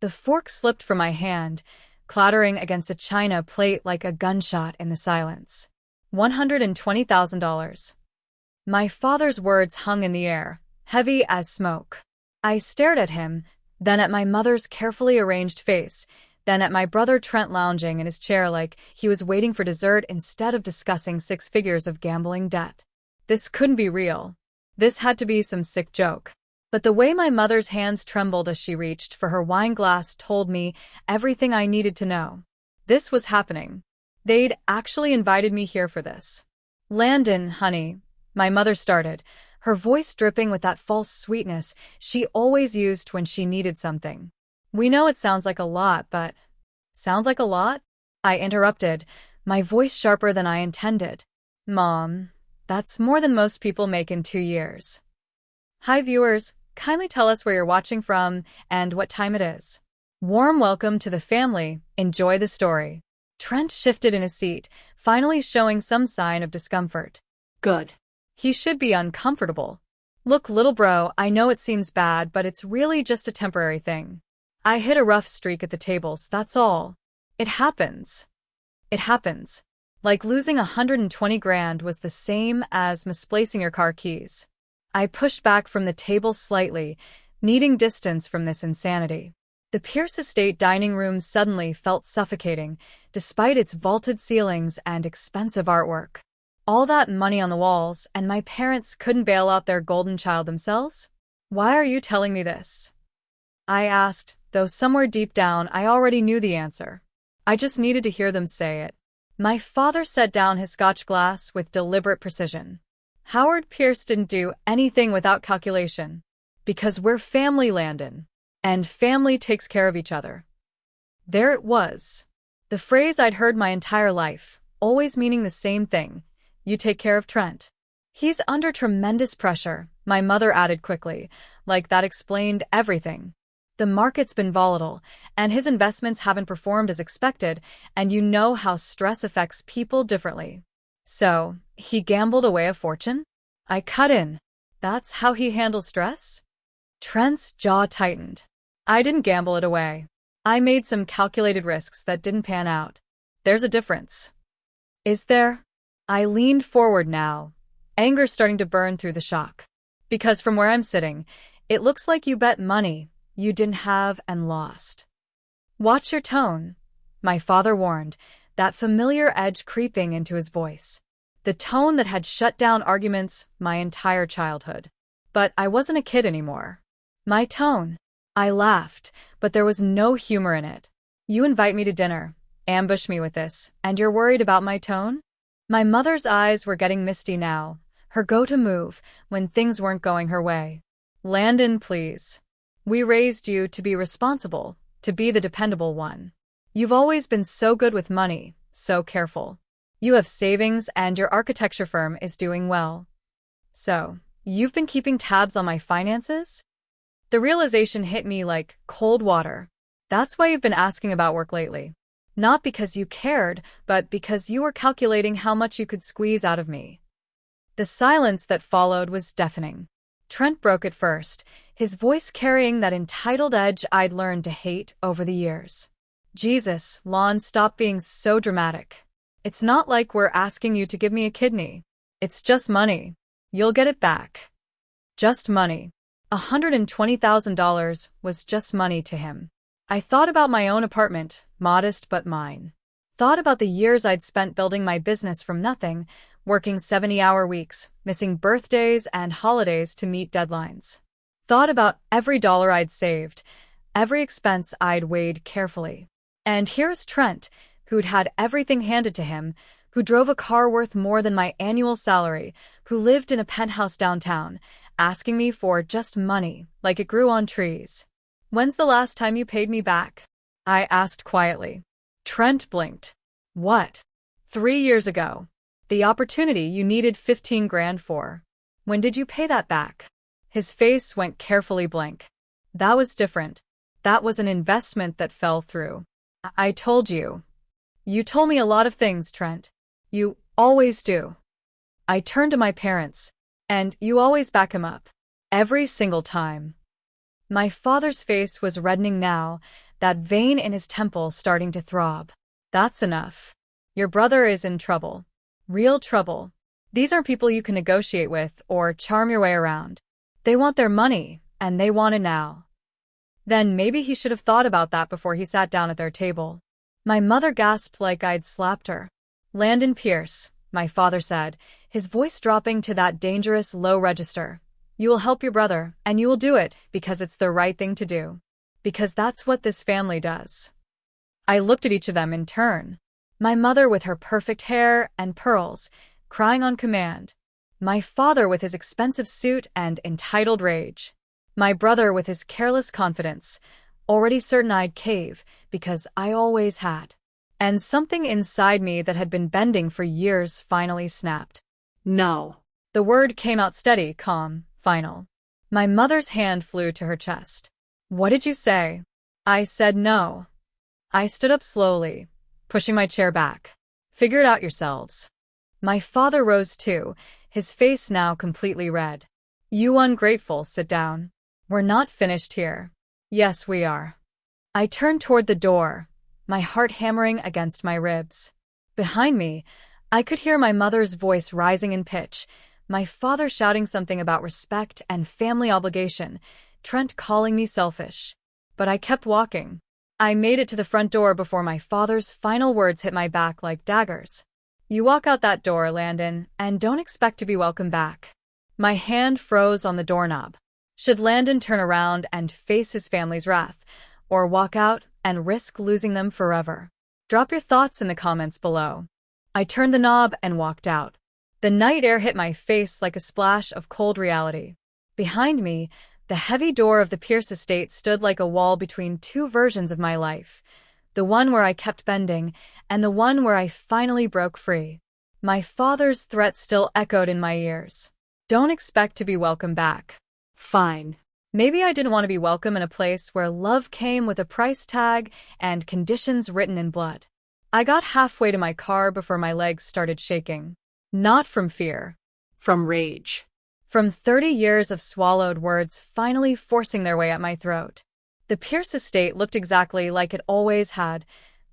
The fork slipped from my hand, clattering against a china plate like a gunshot in the silence. $120,000. My father's words hung in the air, heavy as smoke. I stared at him, then at my mother's carefully arranged face, then at my brother Trent lounging in his chair like he was waiting for dessert instead of discussing 6 figures of gambling debt. This couldn't be real. This had to be some sick joke. But the way my mother's hands trembled as she reached for her wine glass told me everything I needed to know. This was happening. They'd actually invited me here for this. "Landon, honey," my mother started, her voice dripping with that false sweetness she always used when she needed something. "We know it sounds like a lot, but—" "Sounds like a lot?" I interrupted, my voice sharper than I intended. "Mom, that's more than most people make in 2 years. Hi viewers, kindly tell us where you're watching from and what time it is. Warm welcome to the family, enjoy the story." Trent shifted in his seat, finally showing some sign of discomfort. Good. He should be uncomfortable. "Look, little bro, I know it seems bad, but it's really just a temporary thing. I hit a rough streak at the tables, that's all. It happens. It happens. Like losing 120 grand was the same as misplacing your car keys." I pushed back from the table slightly, needing distance from this insanity. The Pierce Estate dining room suddenly felt suffocating, despite its vaulted ceilings and expensive artwork. All that money on the walls, and my parents couldn't bail out their golden child themselves? "Why are you telling me this?" I asked, though somewhere deep down I already knew the answer. I just needed to hear them say it. My father set down his scotch glass with deliberate precision. "Howard Pierce didn't do anything without calculation. Because we're family, Landon. And family takes care of each other." There it was. The phrase I'd heard my entire life, always meaning the same thing. You take care of Trent. "He's under tremendous pressure," my mother added quickly, like that explained everything. "The market's been volatile, and his investments haven't performed as expected, and you know how stress affects people differently. So, he gambled away a fortune?" I cut in. "That's how he handles stress?" Trent's jaw tightened. "I didn't gamble it away. I made some calculated risks that didn't pan out. There's a difference." "Is there?" I leaned forward now, anger starting to burn through the shock. "Because from where I'm sitting, it looks like you bet money you didn't have and lost." "Watch your tone," my father warned, that familiar edge creeping into his voice. The tone that had shut down arguments my entire childhood. But I wasn't a kid anymore. "My tone?" I laughed, but there was no humor in it. "You invite me to dinner, ambush me with this, and you're worried about my tone?" My mother's eyes were getting misty now, her go-to move when things weren't going her way. "Landon, please. We raised you to be responsible, to be the dependable one. You've always been so good with money, so careful. You have savings and your architecture firm is doing well. So, you've been keeping tabs on my finances?" The realization hit me like cold water. "That's why you've been asking about work lately. Not because you cared, but because you were calculating how much you could squeeze out of me." The silence that followed was deafening. Trent broke it first, his voice carrying that entitled edge I'd learned to hate over the years. "Jesus, Lon, stop being so dramatic. It's not like we're asking you to give me a kidney. It's just money. You'll get it back." Just money. $120,000 was just money to him. I thought about my own apartment, modest but mine. Thought about the years I'd spent building my business from nothing, working 70-hour weeks, missing birthdays and holidays to meet deadlines. Thought about every dollar I'd saved, every expense I'd weighed carefully. And here's Trent, who'd had everything handed to him, who drove a car worth more than my annual salary, who lived in a penthouse downtown, asking me for just money, like it grew on trees. "When's the last time you paid me back?" I asked quietly. Trent blinked. "What?" "3 years ago. The opportunity you needed 15 grand for. When did you pay that back?" His face went carefully blank. "That was different. That was an investment that fell through. I told you. You told me a lot of things, Trent. You always do." I turned to my parents. "And you always back him up. Every single time." My father's face was reddening now, that vein in his temple starting to throb. That's enough. Your brother is in trouble. Real trouble. These aren't people you can negotiate with or charm your way around. They want their money, and they want it now. Then maybe he should have thought about that before he sat down at their table. My mother gasped like I'd slapped her. Landon Pierce, my father said, his voice dropping to that dangerous low register. You will help your brother, and you will do it because it's the right thing to do. Because that's what this family does. I looked at each of them in turn. My mother with her perfect hair and pearls, crying on command. My father with his expensive suit and entitled rage. My brother with his careless confidence, already certain I'd cave because I always had. And something inside me that had been bending for years finally snapped. No. The word came out steady, calm, final. My mother's hand flew to her chest. What did you say? I said no. I stood up slowly, pushing my chair back. Figure it out yourselves. My father rose too, his face now completely red. You ungrateful, sit down. We're not finished here. Yes, we are. I turned toward the door, my heart hammering against my ribs. Behind me, I could hear my mother's voice rising in pitch, my father shouting something about respect and family obligation, Trent calling me selfish. But I kept walking. I made it to the front door before my father's final words hit my back like daggers. You walk out that door, Landon, and don't expect to be welcome back. My hand froze on the doorknob. Should Landon turn around and face his family's wrath, or walk out and risk losing them forever? Drop your thoughts in the comments below. I turned the knob and walked out. The night air hit my face like a splash of cold reality. Behind me, the heavy door of the Pierce estate stood like a wall between two versions of my life. The one where I kept bending, and the one where I finally broke free. My father's threat still echoed in my ears. Don't expect to be welcome back. Fine. Maybe I didn't want to be welcome in a place where love came with a price tag and conditions written in blood. I got halfway to my car before my legs started shaking. Not from fear. From rage. From 30 years of swallowed words finally forcing their way at my throat. The Pierce estate looked exactly like it always had.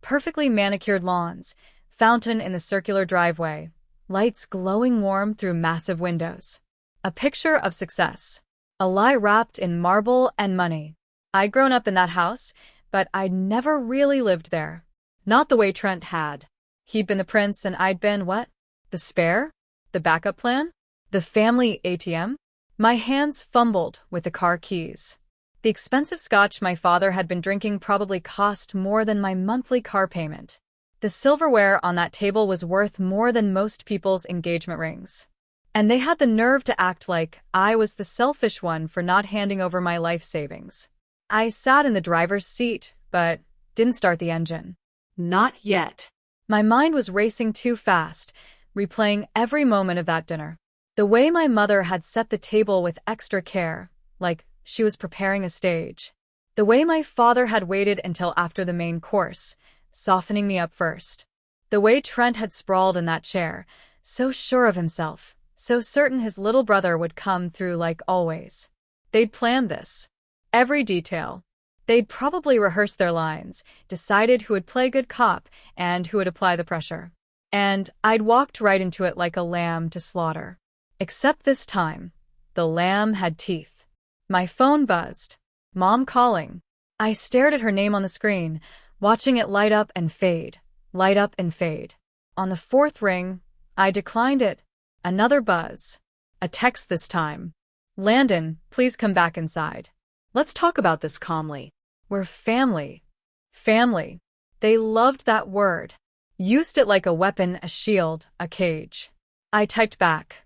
Perfectly manicured lawns, fountain in the circular driveway, lights glowing warm through massive windows. A picture of success. A lie wrapped in marble and money. I'd grown up in that house, but I'd never really lived there. Not the way Trent had. He'd been the prince and I'd been what? The spare? The backup plan? The family ATM? My hands fumbled with the car keys. The expensive scotch my father had been drinking probably cost more than my monthly car payment. The silverware on that table was worth more than most people's engagement rings. And they had the nerve to act like I was the selfish one for not handing over my life savings. I sat in the driver's seat, but didn't start the engine. Not yet. My mind was racing too fast, replaying every moment of that dinner. The way my mother had set the table with extra care, like she was preparing a stage. The way my father had waited until after the main course, softening me up first. The way Trent had sprawled in that chair, so sure of himself, so certain his little brother would come through like always. They'd planned this. Every detail. They'd probably rehearsed their lines, decided who would play good cop and who would apply the pressure. And I'd walked right into it like a lamb to slaughter. Except this time, the lamb had teeth. My phone buzzed. Mom calling. I stared at her name on the screen, watching it light up and fade, light up and fade. On the fourth ring, I declined it. Another buzz. A text this time. Landon, please come back inside. Let's talk about this calmly. We're family. Family. They loved that word. Used it like a weapon, a shield, a cage. I typed back.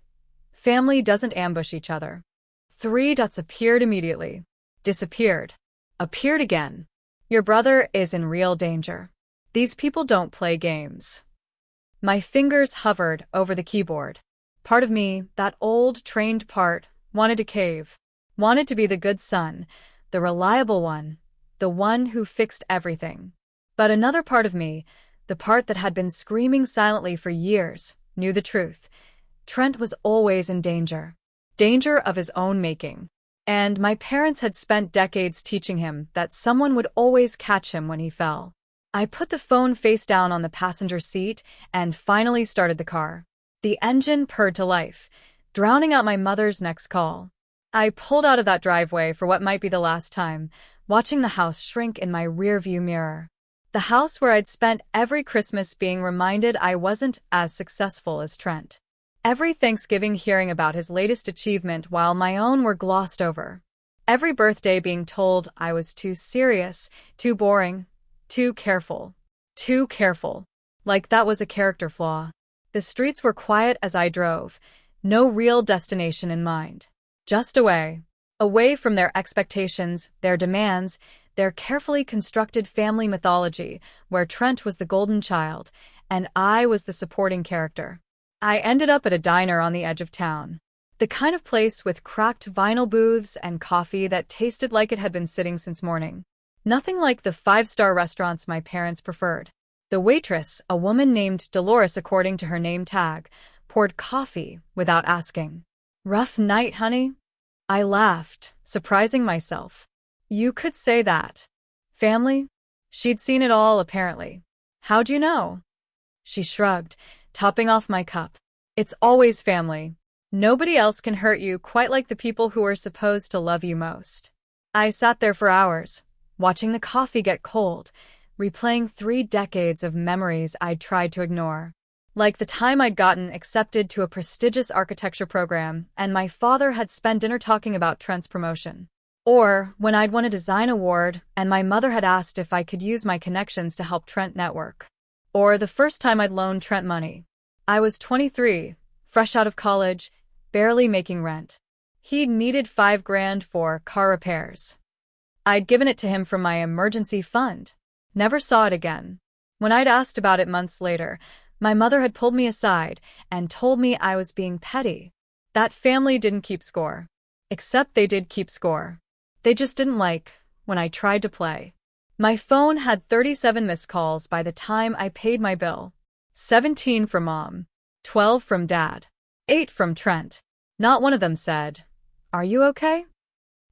Family doesn't ambush each other. 3 dots appeared immediately. Disappeared. Appeared again. Your brother is in real danger. These people don't play games. My fingers hovered over the keyboard. Part of me, that old, trained part, wanted to cave. Wanted to be the good son, the reliable one, the one who fixed everything. But another part of me, the part that had been screaming silently for years, knew the truth. Trent was always in danger. Danger of his own making. And my parents had spent decades teaching him that someone would always catch him when he fell. I put the phone face down on the passenger seat and finally started the car. The engine purred to life, drowning out my mother's next call. I pulled out of that driveway for what might be the last time, watching the house shrink in my rearview mirror. The house where I'd spent every Christmas being reminded I wasn't as successful as Trent. Every Thanksgiving hearing about his latest achievement while my own were glossed over. Every birthday being told I was too serious, too boring, too careful. Too careful. Like that was a character flaw. The streets were quiet as I drove, no real destination in mind. Just away. Away from their expectations, their demands, their carefully constructed family mythology, where Trent was the golden child, and I was the supporting character. I ended up at a diner on the edge of town. The kind of place with cracked vinyl booths and coffee that tasted like it had been sitting since morning. Nothing like the five-star restaurants my parents preferred. The waitress, a woman named Dolores according to her name tag, poured coffee without asking. "Rough night, honey?" I laughed, surprising myself. "You could say that." "Family?" She'd seen it all, apparently. "How'd you know?" She shrugged, topping off my cup. "It's always family. Nobody else can hurt you quite like the people who are supposed to love you most." I sat there for hours, watching the coffee get cold, replaying 3 decades of memories I'd tried to ignore. Like the time I'd gotten accepted to a prestigious architecture program and my father had spent dinner talking about Trent's promotion. Or when I'd won a design award and my mother had asked if I could use my connections to help Trent network. Or the first time I'd loaned Trent money. I was 23, fresh out of college, barely making rent. He'd needed $5,000 for car repairs. I'd given it to him from my emergency fund. Never saw it again. When I'd asked about it months later, my mother had pulled me aside and told me I was being petty. That family didn't keep score. Except they did keep score. They just didn't like when I tried to play. My phone had 37 missed calls by the time I paid my bill. 17 from Mom, 12 from Dad, 8 from Trent. Not one of them said, "Are you okay?"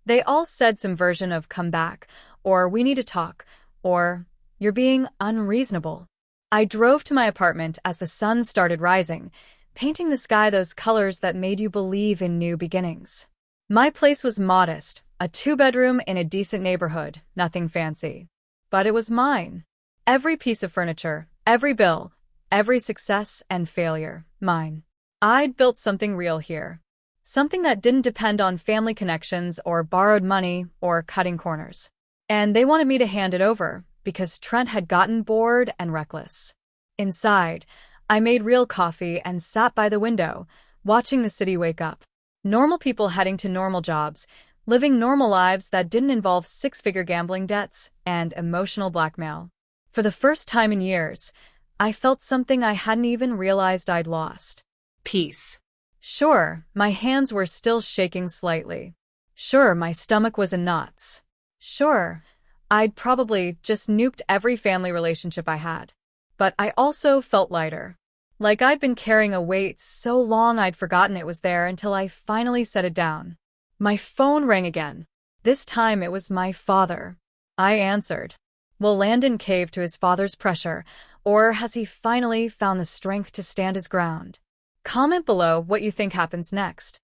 They all said some version of "come back," or "we need to talk," or "you're being unreasonable." I drove to my apartment as the sun started rising, painting the sky those colors that made you believe in new beginnings. My place was modest, a 2-bedroom in a decent neighborhood, nothing fancy. But it was mine. Every piece of furniture, every bill, every success and failure, mine. I'd built something real here. Something that didn't depend on family connections or borrowed money or cutting corners. And they wanted me to hand it over, because Trent had gotten bored and reckless. Inside, I made real coffee and sat by the window, watching the city wake up. Normal people heading to normal jobs, living normal lives that didn't involve 6-figure gambling debts and emotional blackmail. For the first time in years, I felt something I hadn't even realized I'd lost. Peace. Sure, my hands were still shaking slightly. Sure, my stomach was in knots. Sure, I'd probably just nuked every family relationship I had. But I also felt lighter. Like I'd been carrying a weight so long I'd forgotten it was there until I finally set it down. My phone rang again. This time it was my father. I answered. Will Landon cave to his father's pressure, or has he finally found the strength to stand his ground? Comment below what you think happens next.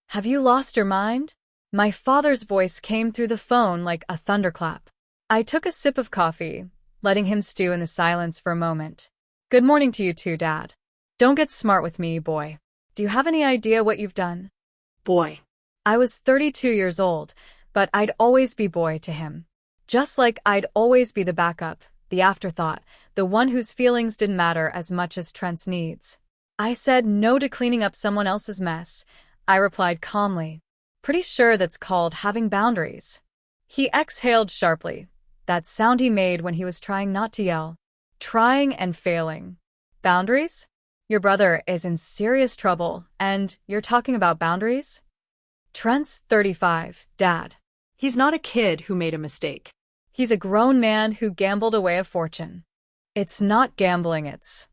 Have you lost your mind? My father's voice came through the phone like a thunderclap. I took a sip of coffee, letting him stew in the silence for a moment. Good morning to you too, Dad. Don't get smart with me, boy. Do you have any idea what you've done? Boy. I was 32 years old, but I'd always be boy to him. Just like I'd always be the backup, the afterthought, the one whose feelings didn't matter as much as Trent's needs. I said no to cleaning up someone else's mess. I replied calmly. Pretty sure that's called having boundaries. He exhaled sharply, that sound he made when he was trying not to yell. Trying and failing. Boundaries? Your brother is in serious trouble, and you're talking about boundaries? Trent's 35, Dad. He's not a kid who made a mistake. He's a grown man who gambled away a fortune. It's not gambling, it's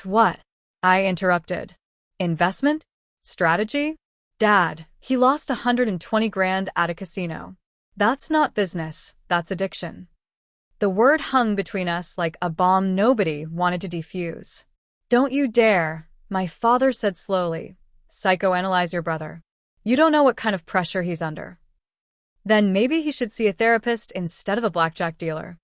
what? I interrupted. Investment? Strategy? Dad, He lost 120 grand at a casino. That's not business, that's addiction. The word hung between us like a bomb nobody wanted to defuse. Don't you dare, my father said slowly, psychoanalyze your brother. You don't know what kind of pressure he's under. Then maybe he should see a therapist instead of a blackjack dealer.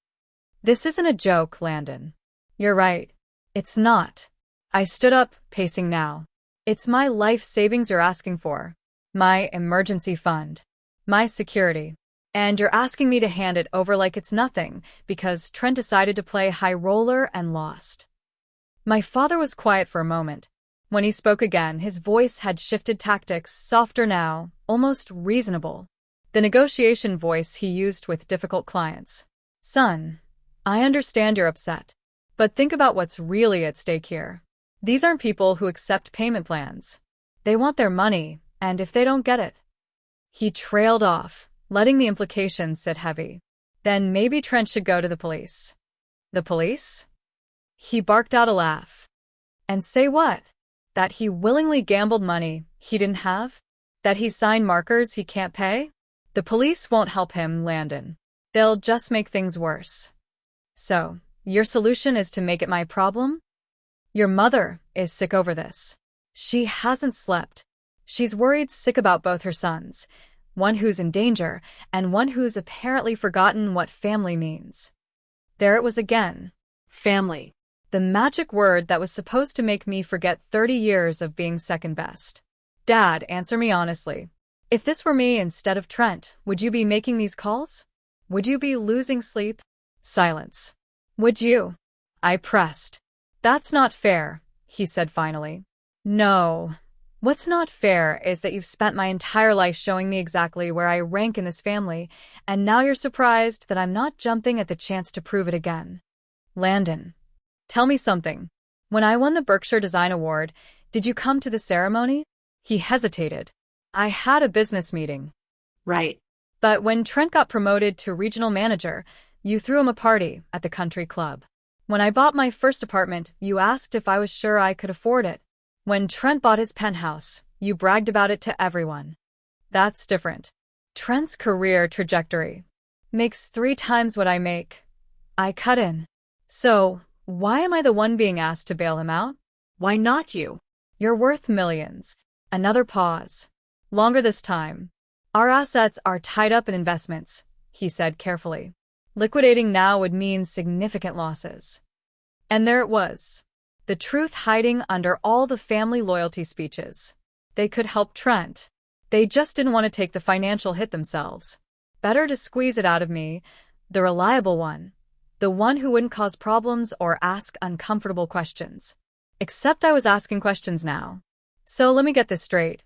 This isn't a joke, Landon. You're right. It's not. I stood up, pacing now. It's my life savings you're asking for. My emergency fund. My security. And you're asking me to hand it over like it's nothing because Trent decided to play high roller and lost. My father was quiet for a moment. When he spoke again, his voice had shifted tactics, softer now, almost reasonable. The negotiation voice he used with difficult clients. Son, I understand you're upset. But think about what's really at stake here. These aren't people who accept payment plans. They want their money, and if they don't get it. He trailed off, letting the implications sit heavy. Then maybe Trent should go to the police. The police? He barked out a laugh. And say what? That he willingly gambled money he didn't have? That he signed markers he can't pay? The police won't help him, Landon. They'll just make things worse. So, your solution is to make it my problem? Your mother is sick over this. She hasn't slept. She's worried sick about both her sons, one who's in danger and one who's apparently forgotten what family means. There it was again. Family. The magic word that was supposed to make me forget 30 years of being second best. Dad, answer me honestly. If this were me instead of Trent, would you be making these calls? Would you be losing sleep? Silence. Would you? I pressed. That's not fair, he said finally. No. What's not fair is that you've spent my entire life showing me exactly where I rank in this family, and now you're surprised that I'm not jumping at the chance to prove it again. Landon. Tell me something. When I won the Berkshire Design Award, did you come to the ceremony? He hesitated. I had a business meeting. Right. But when Trent got promoted to regional manager, you threw him a party at the country club. When I bought my first apartment, you asked if I was sure I could afford it. When Trent bought his penthouse, you bragged about it to everyone. That's different. Trent's career trajectory makes 3 times what I make. I cut in. So, why am I the one being asked to bail him out? Why not you? You're worth millions. Another pause. Longer this time. Our assets are tied up in investments, he said carefully. Liquidating now would mean significant losses. And there it was. The truth hiding under all the family loyalty speeches. They could help Trent. They just didn't want to take the financial hit themselves. Better to squeeze it out of me, the reliable one. The one who wouldn't cause problems or ask uncomfortable questions. Except I was asking questions now. So let me get this straight,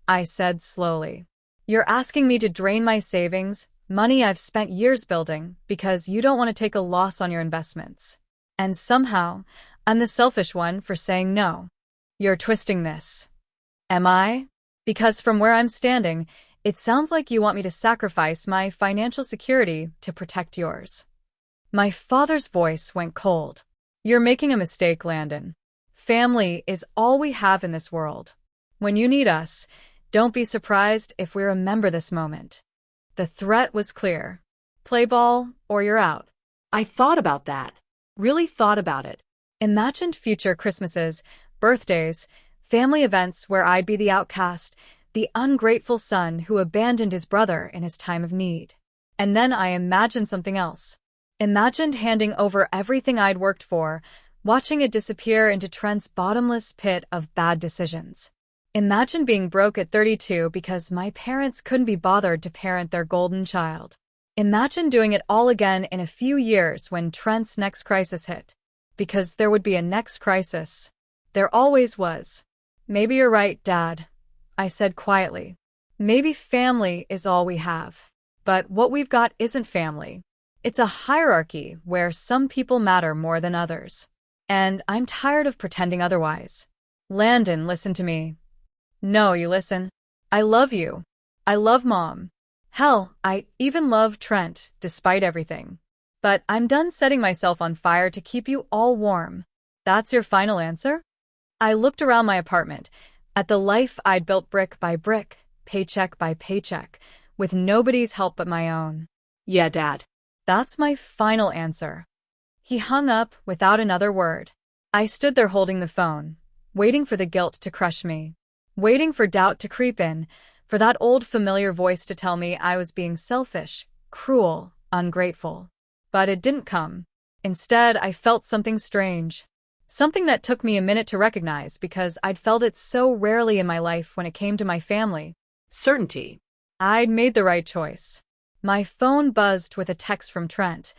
I said slowly. You're asking me to drain my savings, money I've spent years building, because you don't want to take a loss on your investments. And somehow, I'm the selfish one for saying no. You're twisting this. Am I? Because from where I'm standing, it sounds like you want me to sacrifice my financial security to protect yours. My father's voice went cold. You're making a mistake, Landon. Family is all we have in this world. When you need us, don't be surprised if we remember this moment. The threat was clear. Play ball, or you're out. I thought about that. Really thought about it. Imagined future Christmases, birthdays, family events where I'd be the outcast, the ungrateful son who abandoned his brother in his time of need. And then I imagined something else. Imagined handing over everything I'd worked for, watching it disappear into Trent's bottomless pit of bad decisions. Imagine being broke at 32 because my parents couldn't be bothered to parent their golden child. Imagine doing it all again in a few years when Trent's next crisis hit. Because there would be a next crisis. There always was. Maybe you're right, Dad, I said quietly. Maybe family is all we have. But what we've got isn't family. It's a hierarchy where some people matter more than others. And I'm tired of pretending otherwise. Landon, listen to me. No, you listen. I love you. I love Mom. Hell, I even love Trent, despite everything. But I'm done setting myself on fire to keep you all warm. That's your final answer? I looked around my apartment, at the life I'd built brick by brick, paycheck by paycheck, with nobody's help but my own. Yeah, Dad. That's my final answer. He hung up without another word. I stood there holding the phone, waiting for the guilt to crush me, waiting for doubt to creep in, for that old familiar voice to tell me I was being selfish, cruel, ungrateful. But it didn't come. Instead, I felt something strange. Something that took me a minute to recognize because I'd felt it so rarely in my life when it came to my family. Certainty. I'd made the right choice. My phone buzzed with a text from Trent.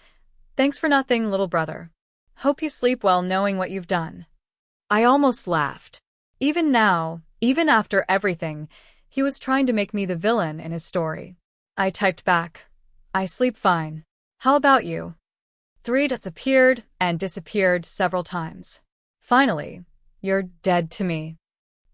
"Thanks for nothing, little brother. Hope you sleep well knowing what you've done." I almost laughed. Even now, even after everything, he was trying to make me the villain in his story. I typed back, "I sleep fine. How about you?" 3 dots appeared and disappeared several times. Finally, "You're dead to me."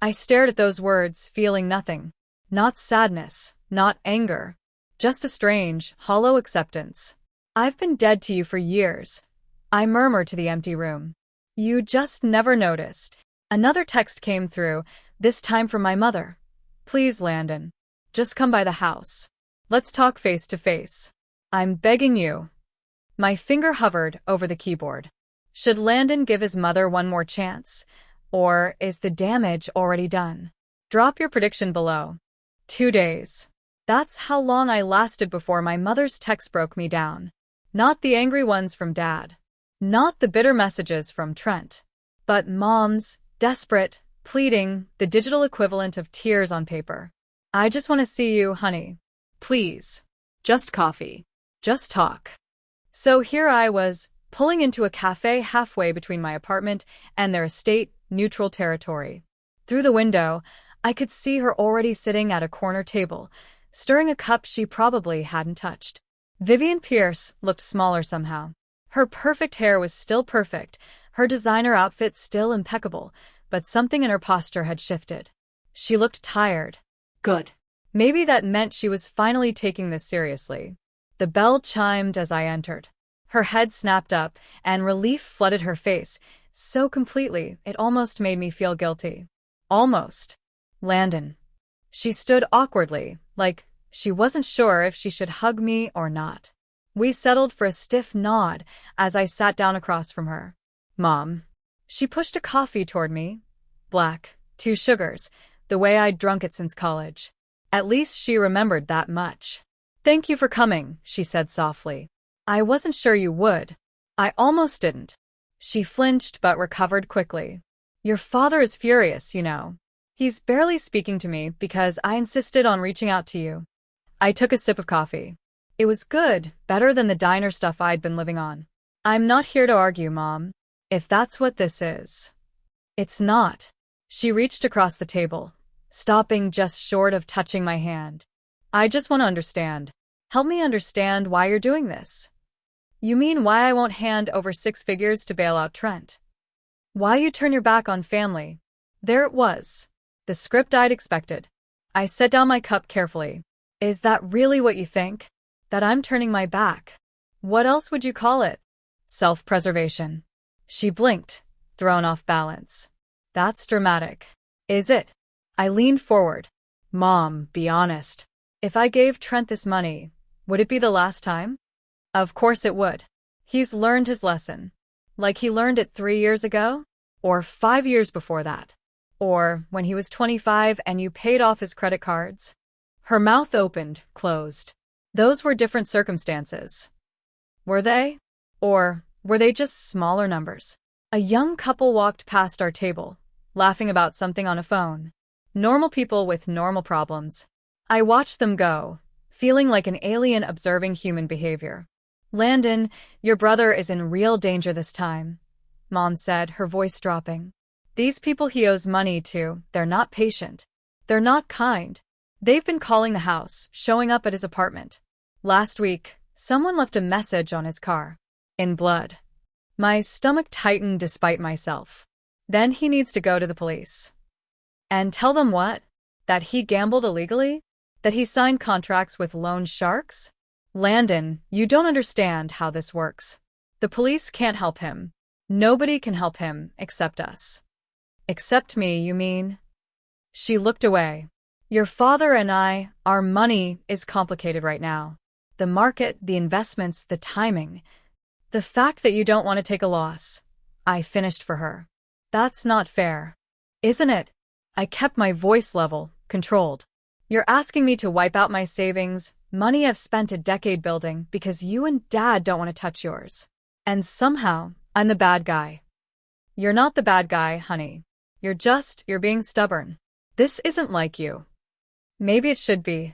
I stared at those words, feeling nothing. Not sadness, not anger. Just a strange, hollow acceptance. "I've been dead to you for years," I murmured to the empty room. "You just never noticed." Another text came through, this time from my mother. "Please, Landon. Just come by the house. Let's talk face to face. I'm begging you." My finger hovered over the keyboard. Should Landon give his mother one more chance? Or is the damage already done? Drop your prediction below. 2 days. That's how long I lasted before my mother's text broke me down. Not the angry ones from Dad. Not the bitter messages from Trent. But Mom's, desperate, pleading, the digital equivalent of tears on paper. "I just want to see you, honey. Please. Just coffee. Just talk." So here I was, pulling into a cafe halfway between my apartment and their estate, neutral territory. Through the window, I could see her already sitting at a corner table, stirring a cup she probably hadn't touched. Vivian Pierce looked smaller somehow. Her perfect hair was still perfect, her designer outfit still impeccable, but something in her posture had shifted. She looked tired. Good. Maybe that meant she was finally taking this seriously. The bell chimed as I entered. Her head snapped up, and relief flooded her face, so completely it almost made me feel guilty. Almost. "Landon." She stood awkwardly, like she wasn't sure if she should hug me or not. We settled for a stiff nod as I sat down across from her. "Mom." She pushed a coffee toward me. Black, 2 sugars, the way I'd drunk it since college. At least she remembered that much. "Thank you for coming," she said softly. "I wasn't sure you would." I almost didn't. She flinched but recovered quickly. "Your father is furious, you know. He's barely speaking to me because I insisted on reaching out to you." I took a sip of coffee. It was good, better than the diner stuff I'd been living on. "I'm not here to argue, Mom. If that's what this is." "It's not." She reached across the table, stopping just short of touching my hand. "I just want to understand. Help me understand why you're doing this." "You mean why I won't hand over 6 figures to bail out Trent? Why you turn your back on family?" There it was. The script I'd expected. I set down my cup carefully. "Is that really what you think? That I'm turning my back? What else would you call it?" "Self-preservation." She blinked, thrown off balance. "That's dramatic." "Is it?" I leaned forward. "Mom, be honest. If I gave Trent this money, would it be the last time?" "Of course it would. He's learned his lesson. Like he learned it 3 years ago? Or 5 years before that? Or when he was 25 and you paid off his credit cards?" Her mouth opened, closed. Those were different circumstances. Were they? Or were they just smaller numbers? A young couple walked past our table, laughing about something on a phone. Normal people with normal problems. I watched them go, feeling like an alien observing human behavior. "Landon, your brother is in real danger this time," Mom said, her voice dropping. "These people he owes money to, they're not patient. They're not kind. They've been calling the house, showing up at his apartment. Last week, someone left a message on his car. In blood." My stomach tightened despite myself. "Then he needs to go to the police." "And tell them what? That he gambled illegally? That he signed contracts with loan sharks?" "Landon, you don't understand how this works. The police can't help him. Nobody can help him except us." "Except me, you mean?" She looked away. Your father and I, our money is complicated right now. The market, the investments, the timing. The fact that you don't want to take a loss. I finished for her. That's not fair. Isn't it? I kept my voice level, controlled. You're asking me to wipe out my savings, money I've spent a decade building because you and Dad don't want to touch yours. And somehow, I'm the bad guy. You're not the bad guy, honey. You're being stubborn. This isn't like you. Maybe it should be.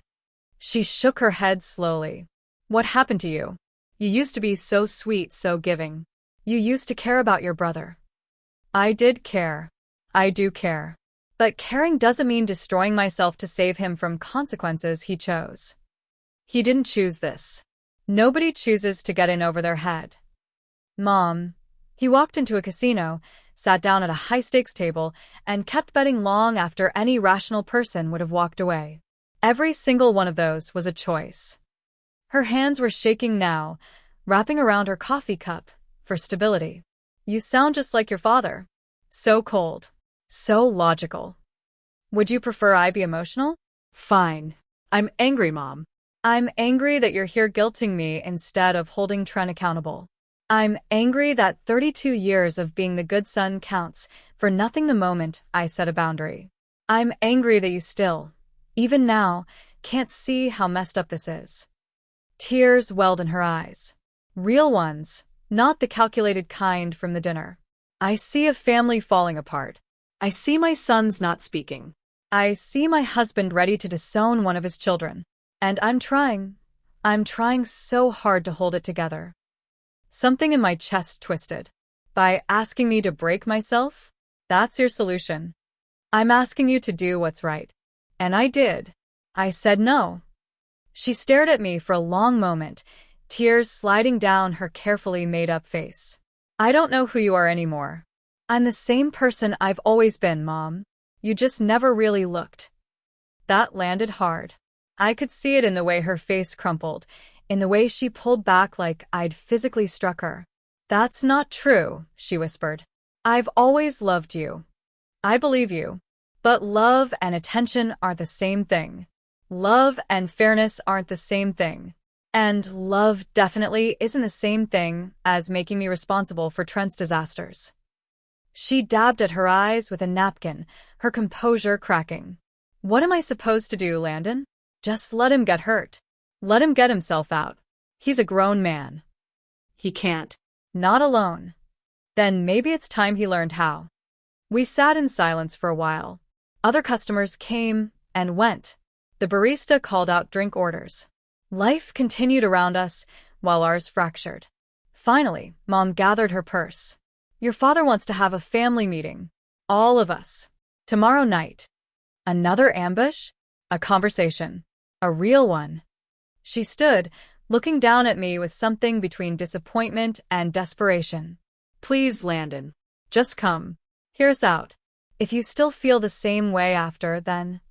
She shook her head slowly. What happened to you? You used to be so sweet, so giving. You used to care about your brother. I did care. I do care. But caring doesn't mean destroying myself to save him from consequences he chose. He didn't choose this. Nobody chooses to get in over their head. Mom. He walked into a casino, sat down at a high-stakes table, and kept betting long after any rational person would have walked away. Every single one of those was a choice. Her hands were shaking now, wrapping around her coffee cup for stability. You sound just like your father. So cold. So logical. Would you prefer I be emotional? Fine. I'm angry, Mom. I'm angry that you're here guilting me instead of holding Trent accountable. I'm angry that 32 years of being the good son counts for nothing the moment I set a boundary. I'm angry that you still, even now, can't see how messed up this is. Tears welled in her eyes. Real ones, not the calculated kind from the dinner. I see a family falling apart. I see my sons not speaking. I see my husband ready to disown one of his children. And I'm trying so hard to hold it together. Something in my chest twisted. By asking me to break myself? That's your solution. I'm asking you to do what's right. And I did. I said no. She stared at me for a long moment, tears sliding down her carefully made-up face. I don't know who you are anymore. I'm the same person I've always been, Mom. You just never really looked. That landed hard. I could see it in the way her face crumpled, in the way she pulled back like I'd physically struck her. That's not true, she whispered. I've always loved you. I believe you. But love and attention aren't the same thing. Love and fairness aren't the same thing. And love definitely isn't the same thing as making me responsible for Trent's disasters. She dabbed at her eyes with a napkin, her composure cracking. What am I supposed to do, Landon? Just let him get hurt. Let him get himself out. He's a grown man. He can't. Not alone. Then maybe it's time he learned how. We sat in silence for a while. Other customers came and went. The barista called out drink orders. Life continued around us while ours fractured. Finally, Mom gathered her purse. Your father wants to have a family meeting. All of us. Tomorrow night. Another ambush? A conversation. A real one. She stood, looking down at me with something between disappointment and desperation. Please, Landon. Just come. Hear us out. If you still feel the same way after, then...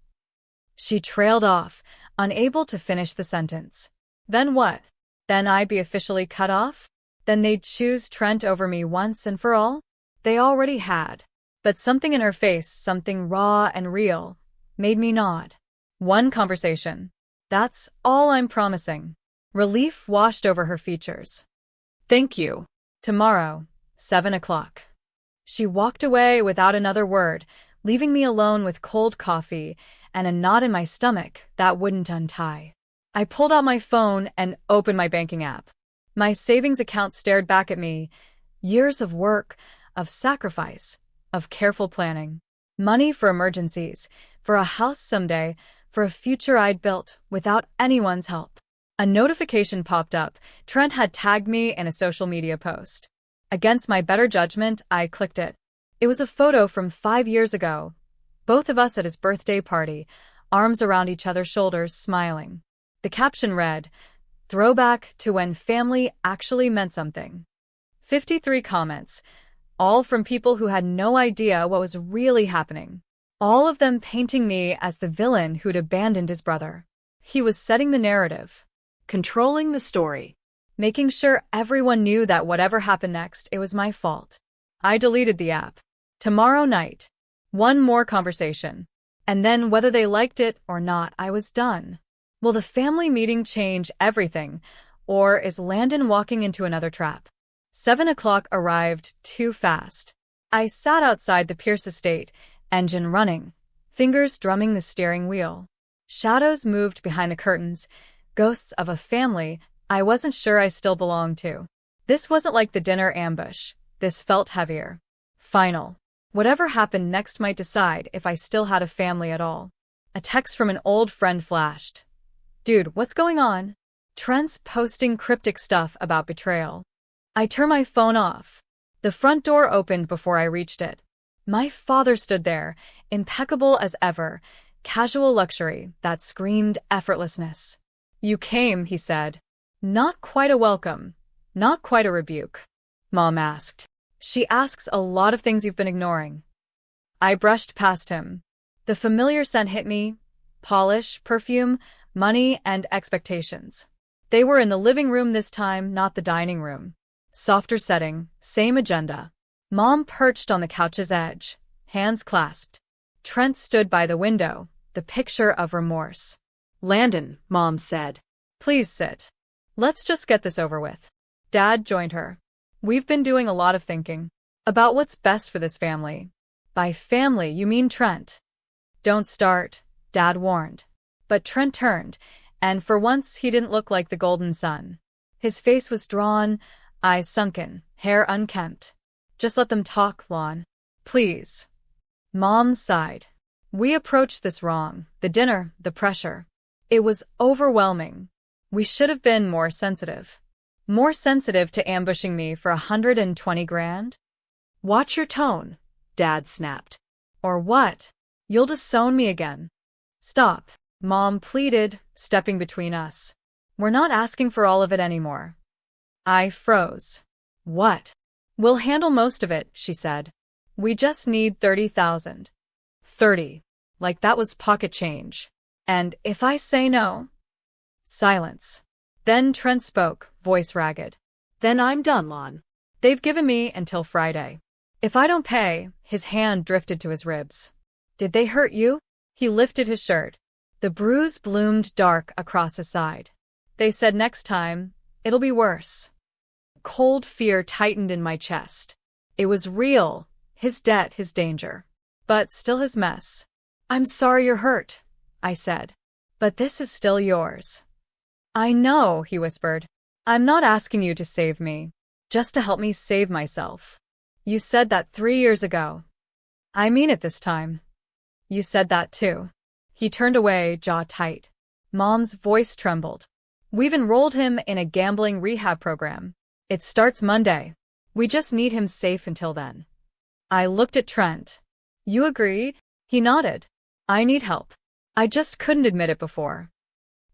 She trailed off, unable to finish the sentence. Then what? Then I'd be officially cut off? Then they'd choose Trent over me once and for all? They already had. But something in her face, something raw and real, made me nod. One conversation. That's all I'm promising. Relief washed over her features. Thank you. Tomorrow, 7 o'clock. She walked away without another word, leaving me alone with cold coffee and a knot in my stomach that wouldn't untie. I pulled out my phone and opened my banking app. My savings account stared back at me. Years of work, of sacrifice, of careful planning. Money for emergencies, for a house someday, for a future I'd built without anyone's help. A notification popped up. Trent had tagged me in a social media post. Against my better judgment, I clicked it. It was a photo from 5 years ago. Both of us at his birthday party, arms around each other's shoulders, smiling. The caption read, "Throwback to when family actually meant something." 53 comments, all from people who had no idea what was really happening. All of them painting me as the villain who'd abandoned his brother. He was setting the narrative. Controlling the story. Making sure everyone knew that whatever happened next, it was my fault. I deleted the app. Tomorrow night. One more conversation. And then whether they liked it or not, I was done. Will the family meeting change everything, or is Landon walking into another trap? 7 o'clock arrived too fast. I sat outside the Pierce estate, engine running, fingers drumming the steering wheel. Shadows moved behind the curtains, ghosts of a family I wasn't sure I still belonged to. This wasn't like the dinner ambush. This felt heavier. Final. Whatever happened next might decide if I still had a family at all. A text from an old friend flashed. Dude, what's going on? Trent's posting cryptic stuff about betrayal. I turned my phone off. The front door opened before I reached it. My father stood there, impeccable as ever, casual luxury that screamed effortlessness. You came, he said. Not quite a welcome, not quite a rebuke. Mom asked. She asks a lot of things you've been ignoring. I brushed past him. The familiar scent hit me. Polish, perfume, money, and expectations. They were in the living room this time, not the dining room. Softer setting, same agenda. Mom perched on the couch's edge, hands clasped. Trent stood by the window, the picture of remorse. Landon, Mom said. Please sit. Let's just get this over with. Dad joined her. We've been doing a lot of thinking about what's best for this family. By family, you mean Trent. Don't start, Dad warned. But Trent turned, and for once he didn't look like the golden sun. His face was drawn, eyes sunken, hair unkempt. Just let them talk, Lon. Please. Mom sighed. We approached this wrong. The dinner, the pressure. It was overwhelming. We should have been more sensitive. More sensitive to ambushing me for 120 grand? Watch your tone, Dad snapped. Or what? You'll disown me again. Stop, Mom pleaded, stepping between us. We're not asking for all of it anymore. I froze. What? We'll handle most of it, she said. We just need 30,000. 30. Like that was pocket change. And if I say no? Silence. Then Trent spoke, voice ragged. Then I'm done, Lon. They've given me until Friday. If I don't pay, his hand drifted to his ribs. Did they hurt you? He lifted his shirt. The bruise bloomed dark across his side. They said next time, it'll be worse. Cold fear tightened in my chest. It was real, his debt, his danger. But still his mess. I'm sorry you're hurt, I said. But this is still yours. I know, he whispered. I'm not asking you to save me, just to help me save myself. You said that 3 years ago. I mean it this time. You said that too. He turned away, jaw tight. Mom's voice trembled. We've enrolled him in a gambling rehab program. It starts Monday. We just need him safe until then. I looked at Trent. You agreed? He nodded. I need help. I just couldn't admit it before.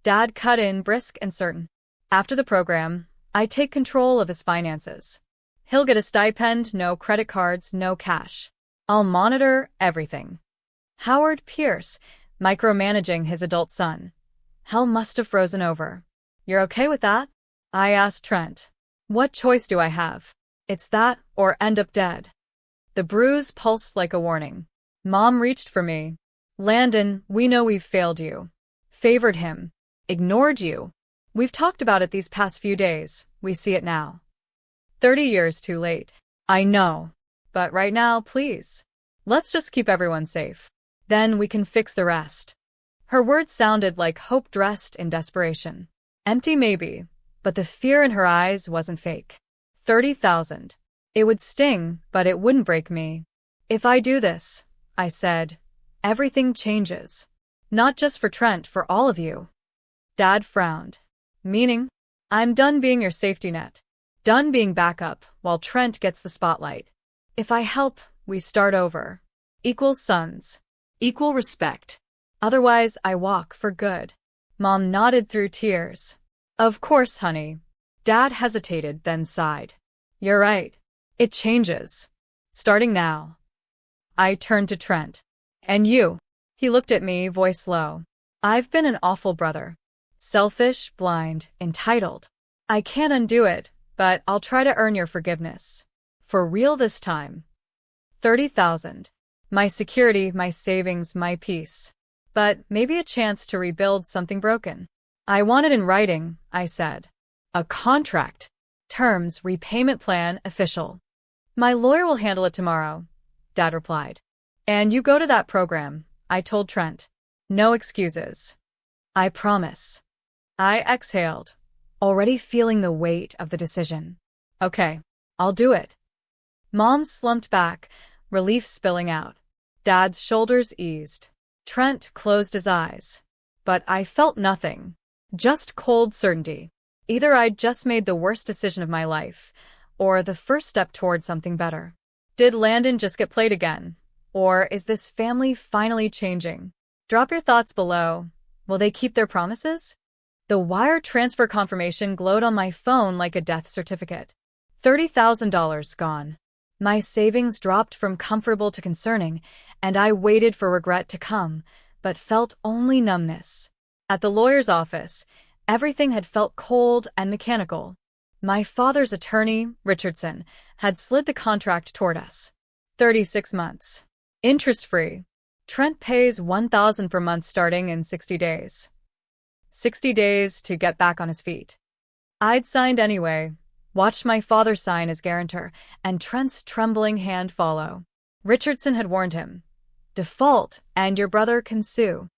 Dad cut in, brisk and certain. After the program, I take control of his finances. He'll get a stipend, no credit cards, no cash. I'll monitor everything. Howard Pierce, micromanaging his adult son. Hell must have frozen over. You're okay with that? I asked Trent. What choice do I have? It's that, or end up dead. The bruise pulsed like a warning. Mom reached for me. Landon, we know we've failed you. Favored him. Ignored you. We've talked about it these past few days. We see it now. 30 years too late. I know. But right now, please. Let's just keep everyone safe. Then we can fix the rest. Her words sounded like hope dressed in desperation. Empty maybe, but the fear in her eyes wasn't fake. 30,000. It would sting, but it wouldn't break me. If I do this, I said, everything changes. Not just for Trent, for all of you. Dad frowned. Meaning? I'm done being your safety net. Done being backup while Trent gets the spotlight. If I help, we start over. Equal sons. Equal respect. Otherwise, I walk for good. Mom nodded through tears. Of course, honey. Dad hesitated, then sighed. You're right. It changes. Starting now. I turned to Trent. And you? He looked at me, voice low. I've been an awful brother. Selfish, blind, entitled. I can't undo it, but I'll try to earn your forgiveness. For real this time. 30,000. My security, my savings, my peace. But maybe a chance to rebuild something broken. I want it in writing, I said. A contract. Terms, repayment plan, official. My lawyer will handle it tomorrow, Dad replied. And you go to that program, I told Trent. No excuses. I promise. I exhaled, already feeling the weight of the decision. Okay, I'll do it. Mom slumped back, relief spilling out. Dad's shoulders eased. Trent closed his eyes. But I felt nothing. Just cold certainty. Either I'd just made the worst decision of my life, or the first step toward something better. Did Landon just get played again? Or is this family finally changing? Drop your thoughts below. Will they keep their promises? The wire transfer confirmation glowed on my phone like a death certificate. $30,000 gone. My savings dropped from comfortable to concerning, and I waited for regret to come, but felt only numbness. At the lawyer's office, everything had felt cold and mechanical. My father's attorney, Richardson, had slid the contract toward us. 36 months. Interest-free. Trent pays $1,000 per month starting in 60 days. 60 days to get back on his feet. I'd signed anyway, watched my father sign as guarantor, and Trent's trembling hand follow. Richardson had warned him. Default, and your brother can sue.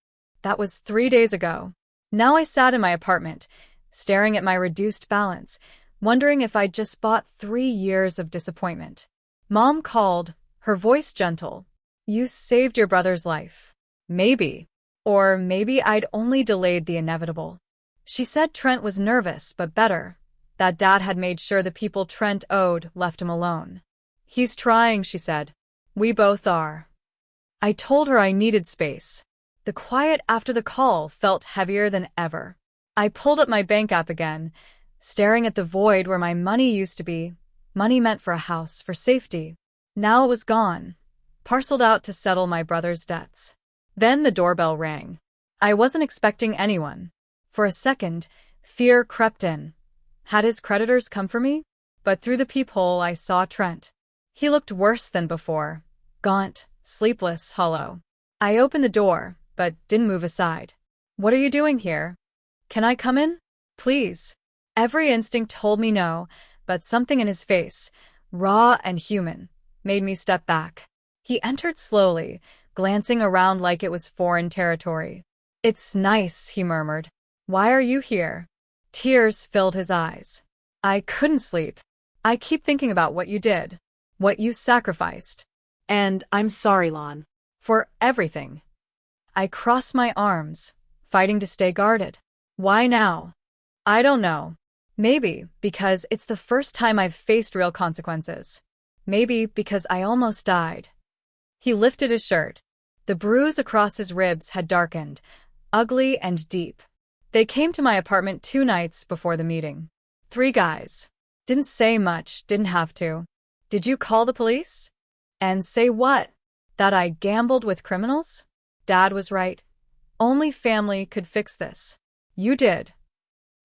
That was 3 days ago. Now I sat in my apartment, staring at my reduced balance, wondering if I'd just bought 3 years of disappointment. Mom called, her voice gentle. You saved your brother's life. Maybe. Or maybe I'd only delayed the inevitable. She said Trent was nervous, but better. That Dad had made sure the people Trent owed left him alone. He's trying, she said. We both are. I told her I needed space. The quiet after the call felt heavier than ever. I pulled up my bank app again, staring at the void where my money used to be. Money meant for a house, for safety. Now it was gone, parceled out to settle my brother's debts. Then the doorbell rang. I wasn't expecting anyone. For a second, fear crept in. Had his creditors come for me? But through the peephole I saw Trent. He looked worse than before. Gaunt, sleepless, hollow. I opened the door, but didn't move aside. What are you doing here? Can I come in? Please. Every instinct told me no, but something in his face, raw and human, made me step back. He entered slowly, glancing around like it was foreign territory. It's nice, he murmured. Why are you here? Tears filled his eyes. I couldn't sleep. I keep thinking about what you did, what you sacrificed. And I'm sorry, Lon. For everything. I crossed my arms, fighting to stay guarded. Why now? I don't know. Maybe because it's the first time I've faced real consequences. Maybe because I almost died. He lifted his shirt. The bruise across his ribs had darkened, ugly and deep. They came to my apartment 2 nights before the meeting. 3 guys. Didn't say much, didn't have to. Did you call the police? And say what? That I gambled with criminals? Dad was right. Only family could fix this. You did.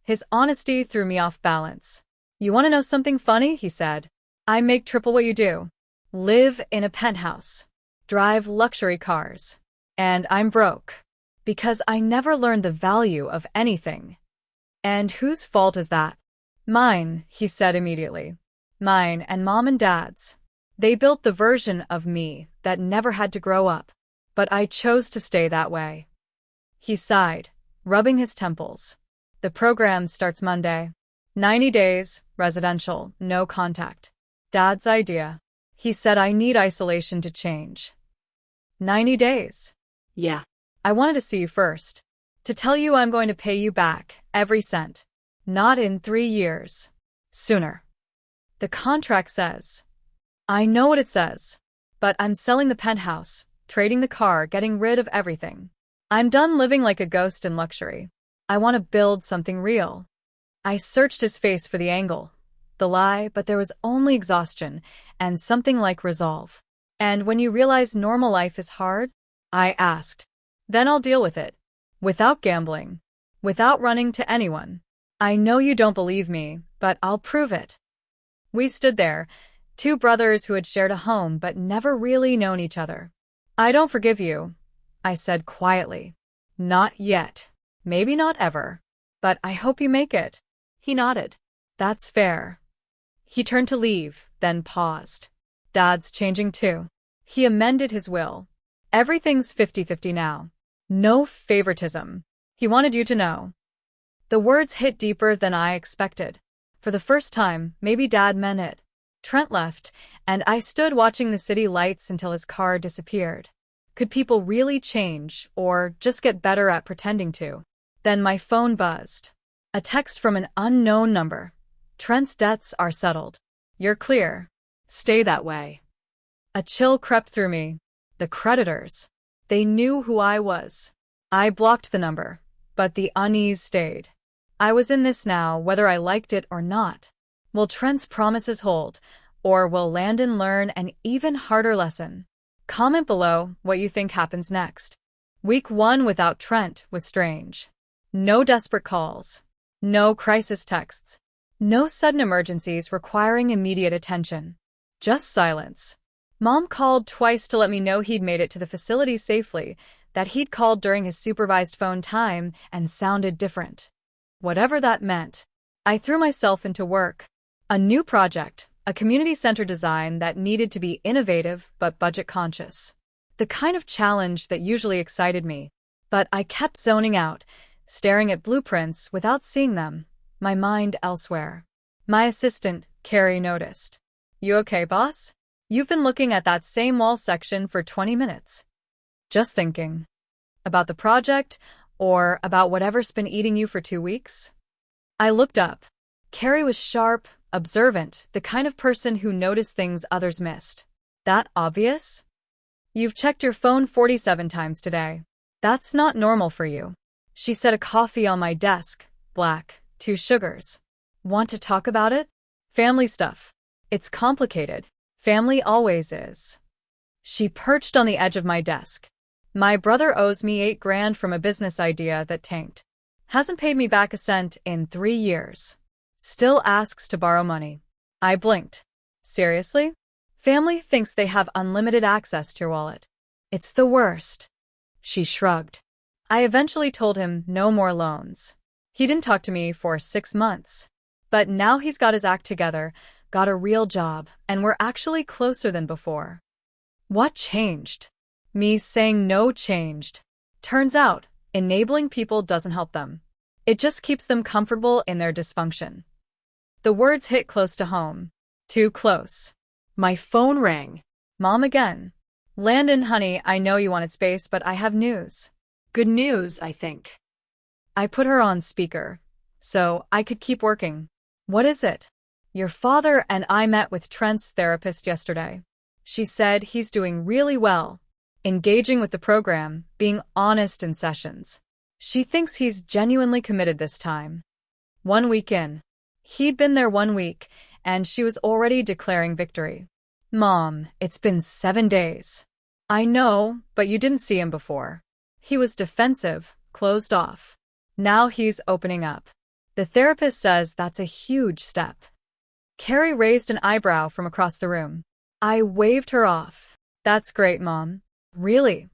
His honesty threw me off balance. You want to know something funny? He said. I make triple what you do. Live in a penthouse. Drive luxury cars. And I'm broke. Because I never learned the value of anything. And whose fault is that? Mine, he said immediately. Mine and Mom and Dad's. They built the version of me that never had to grow up. But I chose to stay that way. He sighed, rubbing his temples. The program starts Monday. 90 days, residential, no contact. Dad's idea. He said I need isolation to change. 90 days. Yeah. I wanted to see you first. To tell you I'm going to pay you back, every cent. Not in 3 years. Sooner. The contract says. I know what it says. But I'm selling the penthouse, trading the car, getting rid of everything. I'm done living like a ghost in luxury. I want to build something real. I searched his face for the angle, the lie, but there was only exhaustion and something like resolve. And when you realize normal life is hard, I asked, then I'll deal with it. Without gambling. Without running to anyone. I know you don't believe me, but I'll prove it. We stood there, 2 brothers who had shared a home but never really known each other. I don't forgive you, I said quietly. Not yet. Maybe not ever. But I hope you make it. He nodded. That's fair. He turned to leave, then paused. Dad's changing too. He amended his will. Everything's 50-50 now. No favoritism. He wanted you to know. The words hit deeper than I expected. For the first time, maybe Dad meant it. Trent left, and I stood watching the city lights until his car disappeared. Could people really change, or just get better at pretending to? Then my phone buzzed. A text from an unknown number. Trent's debts are settled. You're clear. Stay that way. A chill crept through me. The creditors. They knew who I was. I blocked the number, but the unease stayed. I was in this now, whether I liked it or not. Will Trent's promises hold, or will Landon learn an even harder lesson? Comment below what you think happens next. Week 1 without Trent was strange. No desperate calls. No crisis texts. No sudden emergencies requiring immediate attention. Just silence. Mom called twice to let me know he'd made it to the facility safely, that he'd called during his supervised phone time and sounded different. Whatever that meant. I threw myself into work. A new project, a community center design that needed to be innovative but budget conscious. The kind of challenge that usually excited me. But I kept zoning out, staring at blueprints without seeing them, my mind elsewhere. My assistant, Carrie, noticed. You okay, boss? You've been looking at that same wall section for 20 minutes. Just thinking. About the project, or about whatever's been eating you for 2 weeks? I looked up. Carrie was sharp, observant, the kind of person who noticed things others missed. That obvious? You've checked your phone 47 times today. That's not normal for you. She set a coffee on my desk, black, 2 sugars. Want to talk about it? Family stuff. It's complicated. Family always is. She perched on the edge of my desk. My brother owes me $8,000 from a business idea that tanked. Hasn't paid me back a cent in 3 years. Still asks to borrow money. I blinked. Seriously? Family thinks they have unlimited access to your wallet. It's the worst. She shrugged. I eventually told him no more loans. He didn't talk to me for 6 months. But now he's got his act together, got a real job, and we're actually closer than before. What changed? Me saying no changed. Turns out, enabling people doesn't help them. It just keeps them comfortable in their dysfunction. The words hit close to home. Too close. My phone rang. Mom again. Landon, honey, I know you wanted space, but I have news. Good news, I think. I put her on speaker, so I could keep working. What is it? Your father and I met with Trent's therapist yesterday. She said he's doing really well, engaging with the program, being honest in sessions. She thinks he's genuinely committed this time. 1 week in. He'd been there 1 week, and she was already declaring victory. Mom, it's been 7 days. I know, but you didn't see him before. He was defensive, closed off. Now he's opening up. The therapist says that's a huge step. Carrie raised an eyebrow from across the room. I waved her off. That's great, Mom. Really?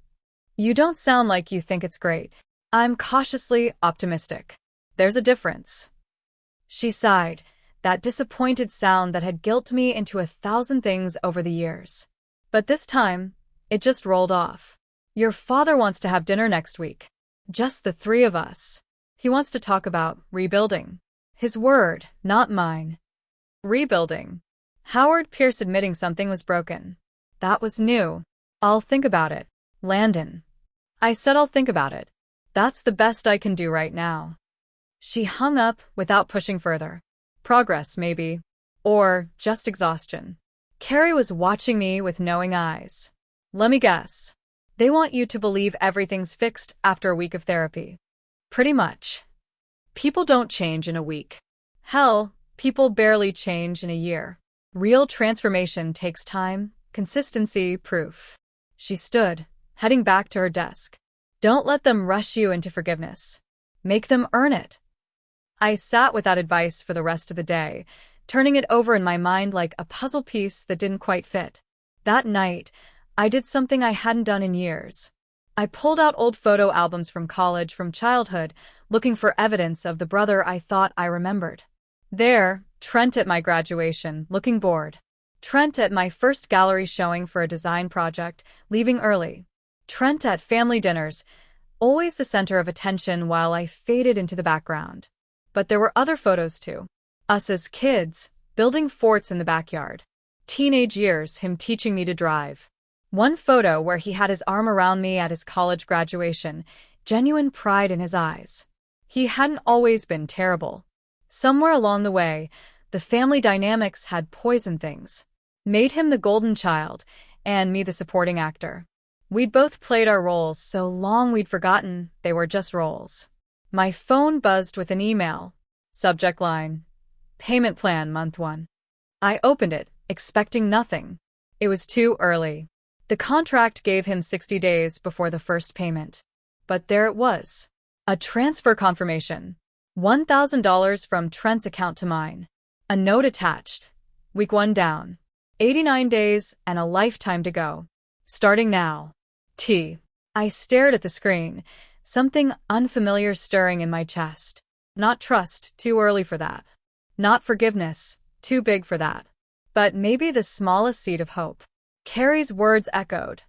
You don't sound like you think it's great. I'm cautiously optimistic. There's a difference. She sighed, that disappointed sound that had guilt me into 1,000 things over the years. But this time, it just rolled off. Your father wants to have dinner next week. Just the 3 of us. He wants to talk about rebuilding. His word, not mine. Rebuilding. Howard Pierce admitting something was broken. That was new. I'll think about it. Landon. I said I'll think about it. That's the best I can do right now. She hung up without pushing further. Progress, maybe. Or just exhaustion. Carrie was watching me with knowing eyes. Let me guess. They want you to believe everything's fixed after a week of therapy. Pretty much. People don't change in a week. Hell, people barely change in a year. Real transformation takes time, consistency, proof. She stood, heading back to her desk. Don't let them rush you into forgiveness. Make them earn it. I sat with that advice for the rest of the day, turning it over in my mind like a puzzle piece that didn't quite fit. That night, I did something I hadn't done in years. I pulled out old photo albums from college, from childhood, looking for evidence of the brother I thought I remembered. There, Trent at my graduation, looking bored. Trent at my first gallery showing for a design project, leaving early. Trent at family dinners, always the center of attention while I faded into the background. But there were other photos too. Us as kids, building forts in the backyard. Teenage years, him teaching me to drive. One photo where he had his arm around me at his college graduation, genuine pride in his eyes. He hadn't always been terrible. Somewhere along the way, the family dynamics had poisoned things. Made him the golden child, and me the supporting actor. We'd both played our roles so long we'd forgotten they were just roles. My phone buzzed with an email. Subject line: Payment plan, month 1. I opened it, expecting nothing. It was too early. The contract gave him 60 days before the first payment. But there it was. A transfer confirmation. $1,000 from Trent's account to mine. A note attached. Week 1 down. 89 days and a lifetime to go. Starting now. I stared at the screen, something unfamiliar stirring in my chest. Not trust, too early for that. Not forgiveness, too big for that. But maybe the smallest seed of hope. Carrie's words echoed.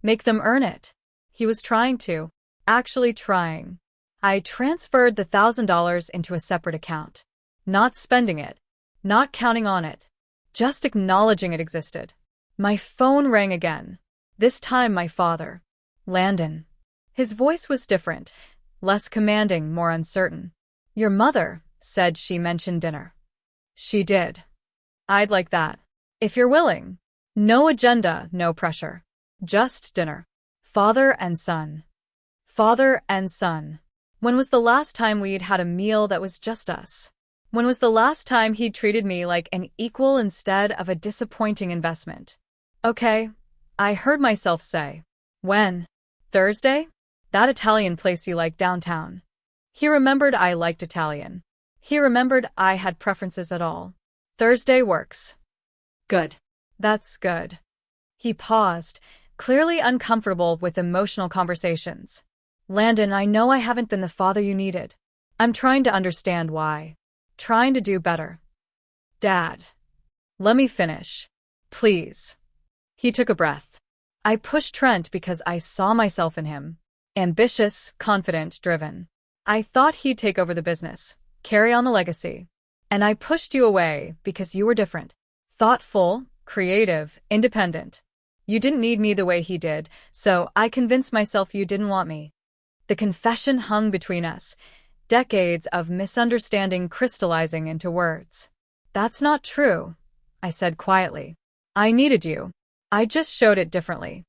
Make them earn it. He was trying to. Actually trying. I transferred the $1,000 into a separate account. Not spending it. Not counting on it. Just acknowledging it existed. My phone rang again. This time my father. Landon. His voice was different. Less commanding, more uncertain. Your mother said she mentioned dinner. She did. I'd like that. If you're willing. No agenda, no pressure. Just dinner. Father and son. Father and son. When was the last time we'd had a meal that was just us? When was the last time he'd treated me like an equal instead of a disappointing investment? Okay, I heard myself say. When? Thursday? That Italian place you like downtown. He remembered I liked Italian. He remembered I had preferences at all. Thursday works. Good. That's good. He paused, clearly uncomfortable with emotional conversations. Landon, I know I haven't been the father you needed. I'm trying to understand why. Trying to do better. Dad. Let me finish. Please. He took a breath. I pushed Trent because I saw myself in him. Ambitious, confident, driven. I thought he'd take over the business, carry on the legacy. And I pushed you away because you were different. Thoughtful, creative, independent. You didn't need me the way he did, so I convinced myself you didn't want me. The confession hung between us, decades of misunderstanding crystallizing into words. That's not true, I said quietly. I needed you. I just showed it differently.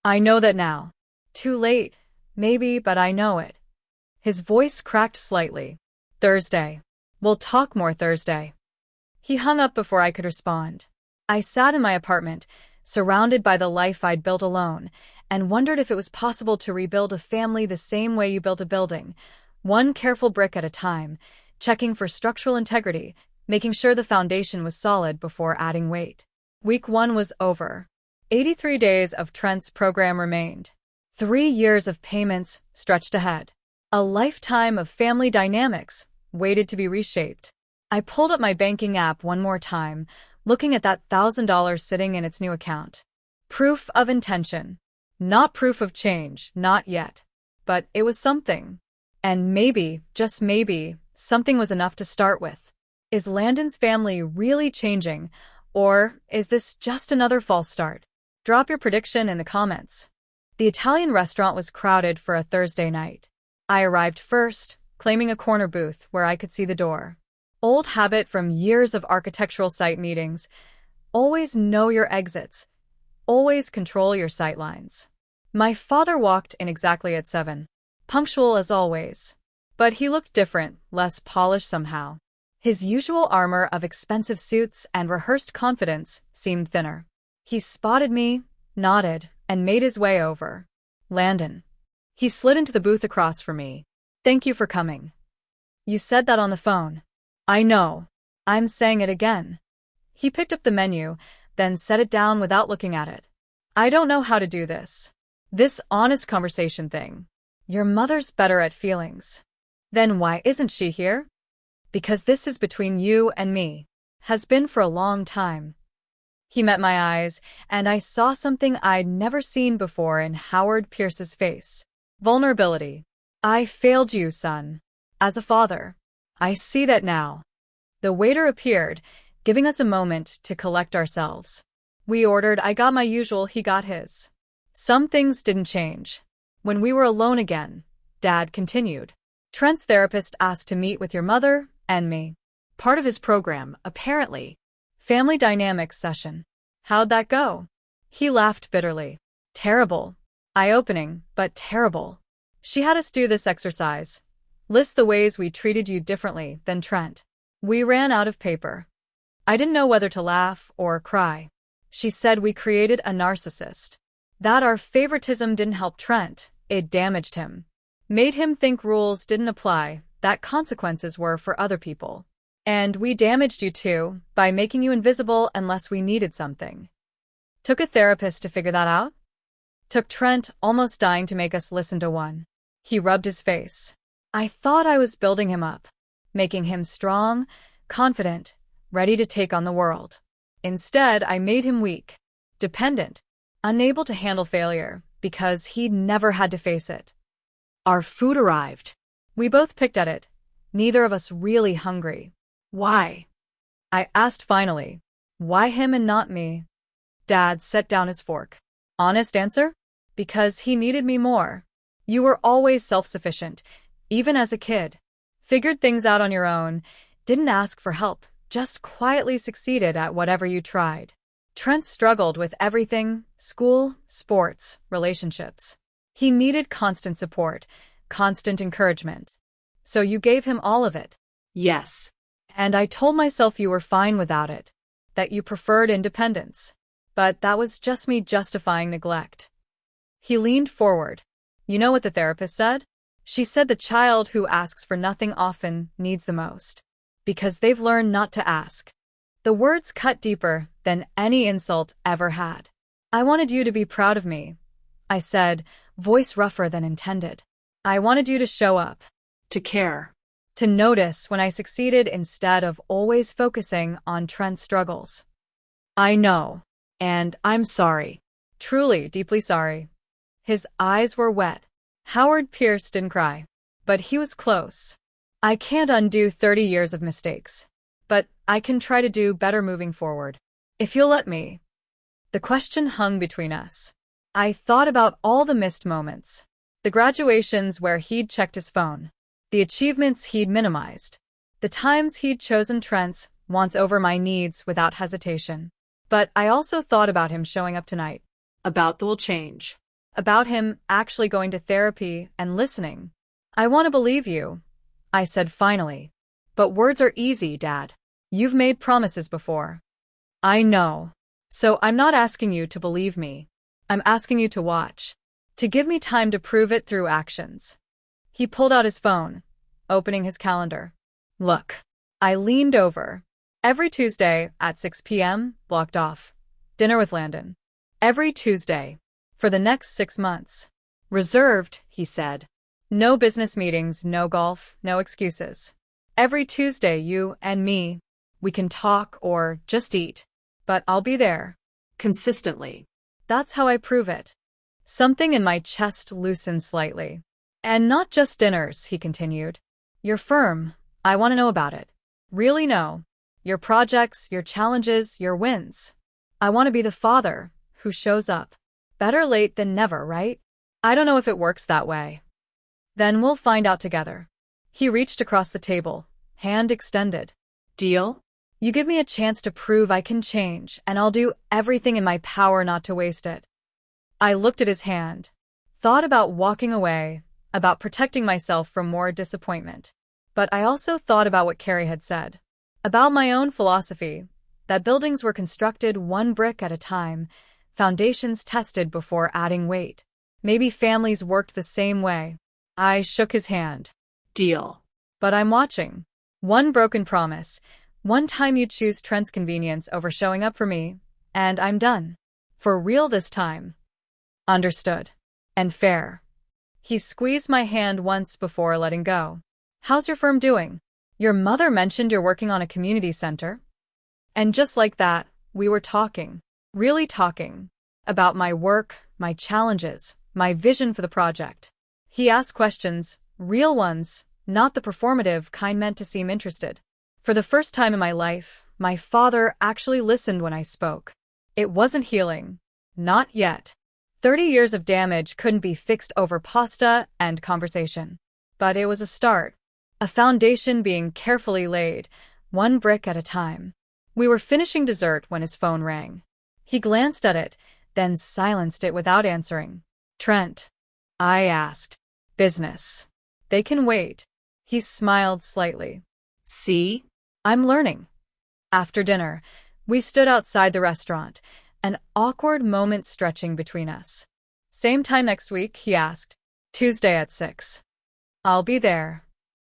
I know that now. Too late, maybe, but I know it. His voice cracked slightly. Thursday. We'll talk more Thursday. He hung up before I could respond. I sat in my apartment, surrounded by the life I'd built alone, and wondered if it was possible to rebuild a family the same way you built a building, one careful brick at a time, checking for structural integrity, making sure the foundation was solid before adding weight. Week 1 was over. 83 days of Trent's program remained. 3 years of payments stretched ahead. A lifetime of family dynamics waited to be reshaped. I pulled up my banking app one more time, looking at that $1,000 sitting in its new account. Proof of intention. Not proof of change, not yet. But it was something. And maybe, just maybe, something was enough to start with. Is Landon's family really changing, or is this just another false start? Drop your prediction in the comments. The Italian restaurant was crowded for a Thursday night. I arrived first, claiming a corner booth where I could see the door. Old habit from years of architectural site meetings. Always know your exits. Always control your sightlines. My father walked in exactly at 7. Punctual as always. But he looked different, less polished somehow. His usual armor of expensive suits and rehearsed confidence seemed thinner. He spotted me, nodded, and made his way over. Landon. He slid into the booth across from me. Thank you for coming. You said that on the phone. I know. I'm saying it again. He picked up the menu, then set it down without looking at it. I don't know how to do this. This honest conversation thing. Your mother's better at feelings. Then why isn't she here? Because this is between you and me. Has been for a long time. He met my eyes, and I saw something I'd never seen before in Howard Pierce's face. Vulnerability. I failed you, son. As a father. I see that now. The waiter appeared, giving us a moment to collect ourselves. We ordered, I got my usual, he got his. Some things didn't change. When we were alone again, Dad continued. Trent's therapist asked to meet with your mother and me. Part of his program, apparently. Family dynamics session. How'd that go? He laughed bitterly. Terrible. Eye-opening, but terrible. She had us do this exercise. List the ways we treated you differently than Trent. We ran out of paper. I didn't know whether to laugh or cry. She said we created a narcissist. That our favoritism didn't help Trent, it damaged him. Made him think rules didn't apply, that consequences were for other people. And we damaged you too, by making you invisible unless we needed something. Took a therapist to figure that out? Took Trent almost dying to make us listen to one. He rubbed his face. I thought I was building him up, making him strong, confident, ready to take on the world. Instead, I made him weak, dependent, unable to handle failure, because he'd never had to face it. Our food arrived. We both picked at it, neither of us really hungry. Why? I asked finally. Why him and not me? Dad set down his fork. Honest answer? Because he needed me more. You were always self-sufficient, even as a kid. Figured things out on your own, didn't ask for help, just quietly succeeded at whatever you tried. Trent struggled with everything, school, sports, relationships. He needed constant support, constant encouragement. So you gave him all of it? Yes. And I told myself you were fine without it, that you preferred independence. But that was just me justifying neglect. He leaned forward. You know what the therapist said? She said the child who asks for nothing often needs the most. Because they've learned not to ask. The words cut deeper than any insult ever had. I wanted you to be proud of me, I said, voice rougher than intended. I wanted you to show up. To care. To notice when I succeeded instead of always focusing on Trent's struggles. I know. And I'm sorry. Truly, deeply sorry. His eyes were wet. Howard Pierce didn't cry. But he was close. I can't undo 30 years of mistakes. But I can try to do better moving forward. If you'll let me. The question hung between us. I thought about all the missed moments. The graduations where he'd checked his phone. The achievements he'd minimized. The times he'd chosen Trent's wants over my needs without hesitation. But I also thought about him showing up tonight. About the will change. About him actually going to therapy and listening. I want to believe you, I said finally. But words are easy, Dad. You've made promises before. I know. So I'm not asking you to believe me. I'm asking you to watch. To give me time to prove it through actions. He pulled out his phone, opening his calendar. Look. I leaned over. Every Tuesday at 6 p.m., blocked off. Dinner with Landon. Every Tuesday. For the next 6 months. Reserved, he said. No business meetings, no golf, no excuses. Every Tuesday, you and me. We can talk or just eat. But I'll be there. Consistently. That's how I prove it. Something in my chest loosened slightly. And not just dinners, he continued. You're firm. I want to know about it. Really know. Your projects, your challenges, your wins. I want to be the father who shows up. Better late than never, right? I don't know if it works that way. Then we'll find out together. He reached across the table, hand extended. Deal? You give me a chance to prove I can change, and I'll do everything in my power not to waste it. I looked at his hand, thought about walking away, about protecting myself from more disappointment. But I also thought about what Carrie had said. About my own philosophy, that buildings were constructed one brick at a time, foundations tested before adding weight. Maybe families worked the same way. I shook his hand. Deal. But I'm watching. One broken promise. One time you choose Trent's convenience over showing up for me, and I'm done. For real this time. Understood. And fair. He squeezed my hand once before letting go. How's your firm doing? Your mother mentioned you're working on a community center. And just like that, we were talking. Really talking. About my work, my challenges, my vision for the project. He asked questions, real ones, not the performative kind meant to seem interested. For the first time in my life, my father actually listened when I spoke. It wasn't healing. Not yet. 30 years of damage couldn't be fixed over pasta and conversation. But it was a start. A foundation being carefully laid, one brick at a time. We were finishing dessert when his phone rang. He glanced at it, then silenced it without answering. Trent. I asked. Business. They can wait. He smiled slightly. See? I'm learning. After dinner, we stood outside the restaurant, an awkward moment stretching between us. Same time next week, he asked. Tuesday at 6. I'll be there.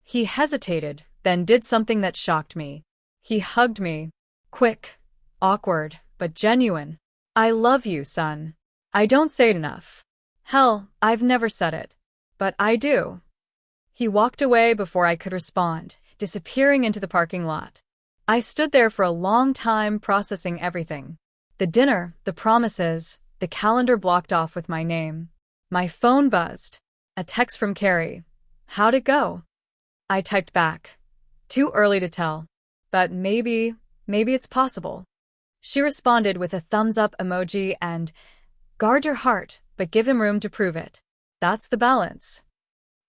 He hesitated, then did something that shocked me. He hugged me. Quick, awkward, but genuine. I love you, son. I don't say it enough. Hell, I've never said it. But I do. He walked away before I could respond, disappearing into the parking lot. I stood there for a long time processing everything. The dinner, the promises, the calendar blocked off with my name. My phone buzzed. A text from Carrie. How'd it go? I typed back. Too early to tell. But maybe it's possible. She responded with a thumbs-up emoji and, guard your heart, but give him room to prove it. That's the balance.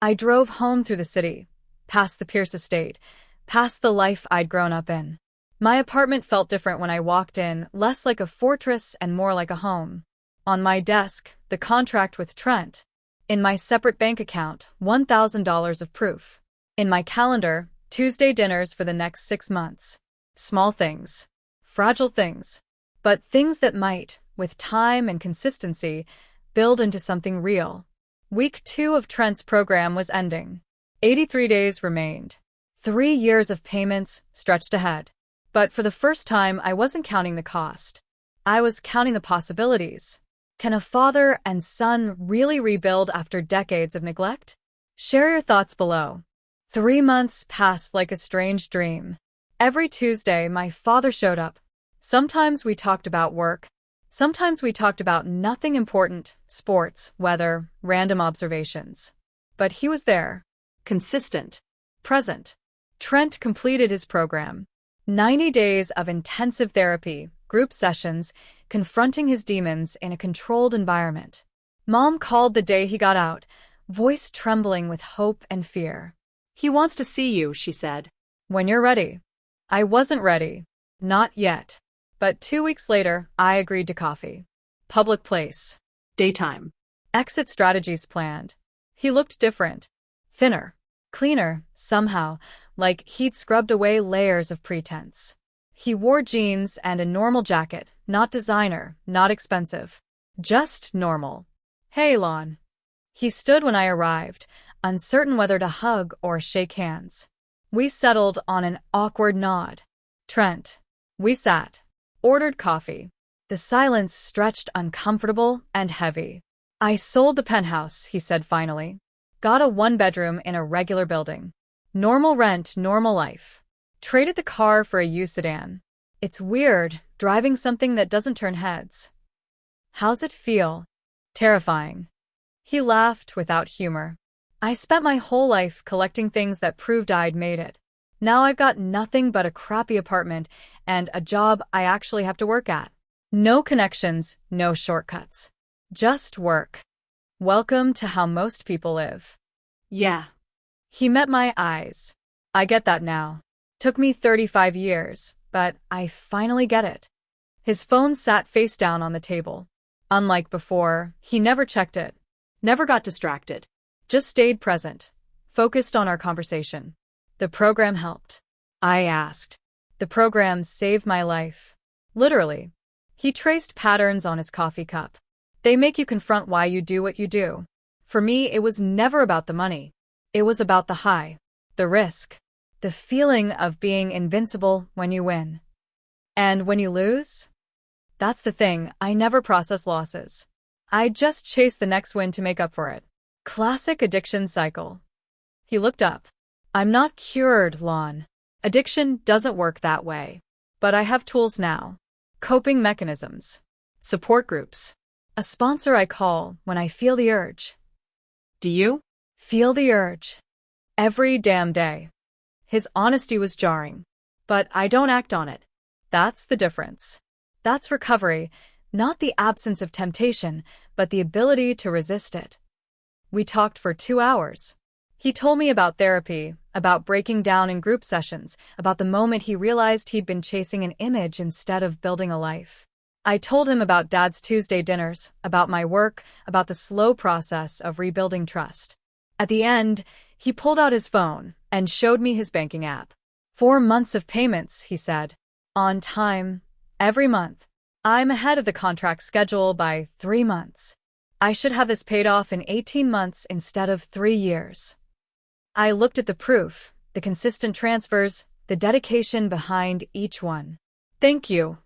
I drove home through the city, past the Pierce estate, past the life I'd grown up in. My apartment felt different when I walked in, less like a fortress and more like a home. On my desk, the contract with Trent. In my separate bank account, $1,000 of proof. In my calendar, Tuesday dinners for the next 6 months. Small things. Fragile things. But things that might, with time and consistency, build into something real. Week 2 of Trent's program was ending. 83 days remained. 3 years of payments stretched ahead. But for the first time, I wasn't counting the cost. I was counting the possibilities. Can a father and son really rebuild after decades of neglect? Share your thoughts below. 3 months passed like a strange dream. Every Tuesday, my father showed up. Sometimes we talked about work. Sometimes we talked about nothing important, sports, weather, random observations. But he was there. Consistent. Present. Trent completed his program. 90 days of intensive therapy, group sessions, confronting his demons in a controlled environment. Mom called the day he got out, voice trembling with hope and fear. He wants to see you, she said. When you're ready. I wasn't ready. Not yet. But 2 weeks later, I agreed to coffee. Public place. Daytime. Exit strategies planned. He looked different. Thinner. Cleaner, somehow, like he'd scrubbed away layers of pretense. He wore jeans and a normal jacket, not designer, not expensive. Just normal. Hey, Lon. He stood when I arrived, uncertain whether to hug or shake hands. We settled on an awkward nod. Trent. We sat. Ordered coffee. The silence stretched uncomfortable and heavy. I sold the penthouse, he said finally. Got a 1-bedroom in a regular building. Normal rent, normal life. Traded the car for a used sedan. It's weird, driving something that doesn't turn heads. How's it feel? Terrifying. He laughed without humor. I spent my whole life collecting things that proved I'd made it. Now I've got nothing but a crappy apartment and a job I actually have to work at. No connections, no shortcuts. Just work. Welcome to how most people live. Yeah. He met my eyes. I get that now. Took me 35 years, but I finally get it. His phone sat face down on the table. Unlike before, he never checked it. Never got distracted. Just stayed present. Focused on our conversation. The program helped. I asked. The program saved my life. Literally. He traced patterns on his coffee cup. They make you confront why you do what you do. For me, it was never about the money. It was about the high, the risk, the feeling of being invincible when you win. And when you lose? That's the thing, I never process losses. I just chase the next win to make up for it. Classic addiction cycle. He looked up. I'm not cured, Lon. Addiction doesn't work that way. But I have tools now. Coping mechanisms. Support groups. A sponsor I call when I feel the urge. Do you? Feel the urge. Every damn day. His honesty was jarring. But I don't act on it. That's the difference. That's recovery, not the absence of temptation, but the ability to resist it. We talked for 2 hours. He told me about therapy, about breaking down in group sessions, about the moment he realized he'd been chasing an image instead of building a life. I told him about Dad's Tuesday dinners, about my work, about the slow process of rebuilding trust. At the end, he pulled out his phone and showed me his banking app. 4 months of payments, he said. On time, every month. I'm ahead of the contract schedule by 3 months. I should have this paid off in 18 months instead of 3 years. I looked at the proof, the consistent transfers, the dedication behind each one. Thank you,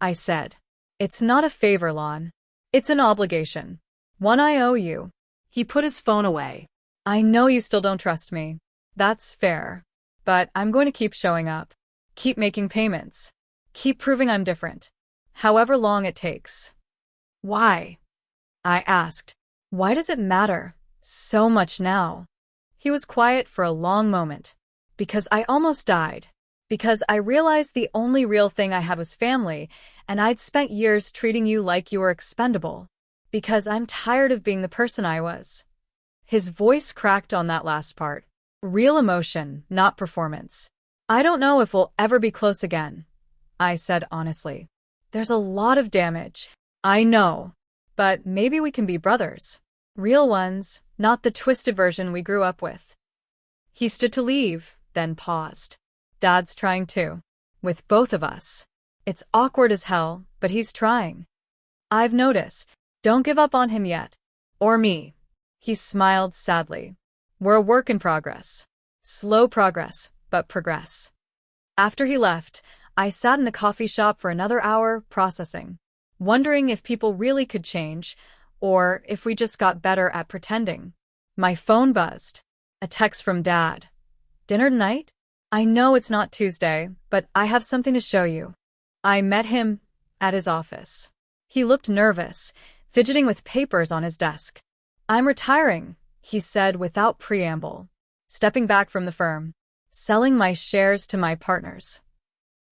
I said. It's not a favor, Lon. It's an obligation. One I owe you. He put his phone away. I know you still don't trust me. That's fair. But I'm going to keep showing up. Keep making payments. Keep proving I'm different. However long it takes. Why? I asked. Why does it matter so much now? He was quiet for a long moment. Because I almost died. Because I realized the only real thing I had was family, and I'd spent years treating you like you were expendable. Because I'm tired of being the person I was. His voice cracked on that last part. Real emotion, not performance. I don't know if we'll ever be close again, I said honestly. There's a lot of damage. I know. But maybe we can be brothers. Real ones, not the twisted version we grew up with. He stood to leave, then paused. Dad's trying too. With both of us. It's awkward as hell, but he's trying. I've noticed. Don't give up on him yet. Or me. He smiled sadly. We're a work in progress. Slow progress, but progress. After he left, I sat in the coffee shop for another hour, processing. Wondering if people really could change, or if we just got better at pretending. My phone buzzed. A text from Dad. Dinner tonight? I know it's not Tuesday, but I have something to show you. I met him at his office. He looked nervous, fidgeting with papers on his desk. I'm retiring, he said without preamble. Stepping back from the firm. Selling my shares to my partners.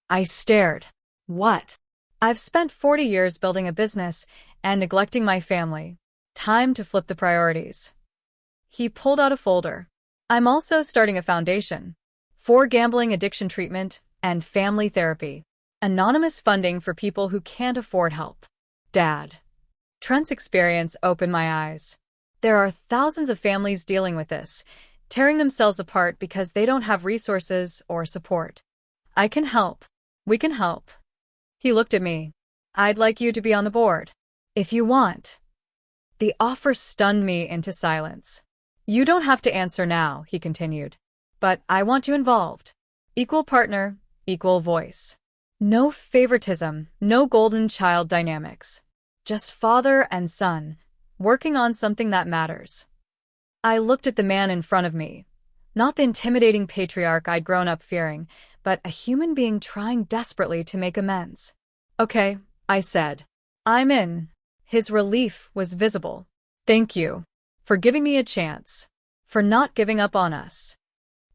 I stared. What? I've spent 40 years building a business and neglecting my family. Time to flip the priorities. He pulled out a folder. I'm also starting a foundation. For gambling addiction treatment and family therapy. Anonymous funding for people who can't afford help. Dad. Trent's experience opened my eyes. There are thousands of families dealing with this, tearing themselves apart because they don't have resources or support. I can help. We can help. He looked at me. I'd like you to be on the board. If you want. The offer stunned me into silence. You don't have to answer now, he continued. But I want you involved. Equal partner, equal voice. No favoritism, no golden child dynamics. Just father and son, working on something that matters. I looked at the man in front of me. Not the intimidating patriarch I'd grown up fearing, but a human being trying desperately to make amends. Okay, I said. I'm in. His relief was visible. Thank you. For giving me a chance. For not giving up on us.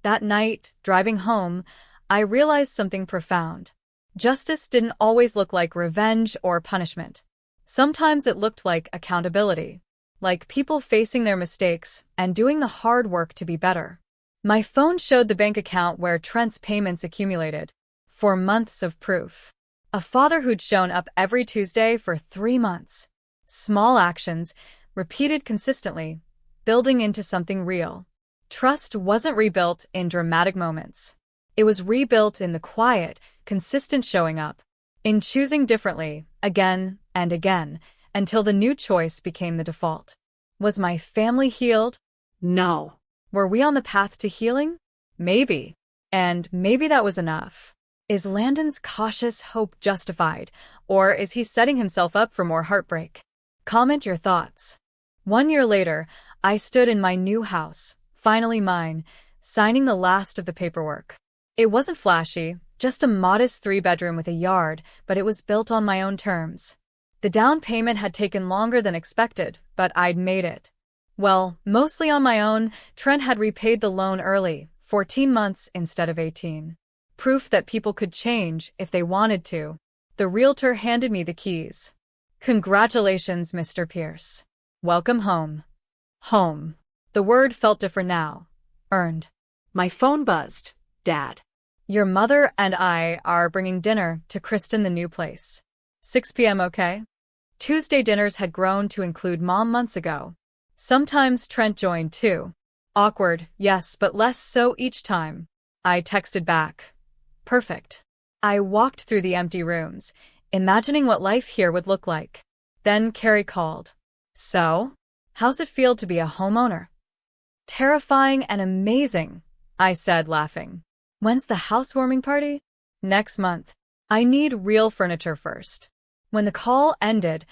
That night, driving home, I realized something profound. Justice didn't always look like revenge or punishment. Sometimes it looked like accountability. Like people facing their mistakes and doing the hard work to be better. My phone showed the bank account where Trent's payments accumulated. 4 months of proof. A father who'd shown up every Tuesday for 3 months. Small actions, repeated consistently, building into something real. Trust wasn't rebuilt in dramatic moments. It was rebuilt in the quiet, consistent showing up. In choosing differently, again and again, until the new choice became the default. Was my family healed? No. Were we on the path to healing? Maybe. And maybe that was enough. Is Landon's cautious hope justified, or is he setting himself up for more heartbreak? Comment your thoughts. 1 year later, I stood in my new house, finally mine, signing the last of the paperwork. It wasn't flashy, just a modest 3-bedroom with a yard, but it was built on my own terms. The down payment had taken longer than expected, but I'd made it. Well, mostly on my own. Trent had repaid the loan early, 14 months instead of 18. Proof that people could change if they wanted to. The realtor handed me the keys. Congratulations, Mr. Pierce. Welcome home. Home. The word felt different now. Earned. My phone buzzed. Dad. Your mother and I are bringing dinner to christen the new place. 6 p.m. okay? Tuesday dinners had grown to include Mom months ago. Sometimes Trent joined too. Awkward, yes, but less so each time. I texted back. Perfect. I walked through the empty rooms, imagining what life here would look like. Then Carrie called. So? How's it feel to be a homeowner? Terrifying and amazing, I said, laughing. When's the housewarming party? Next month. I need real furniture first. When the call ended,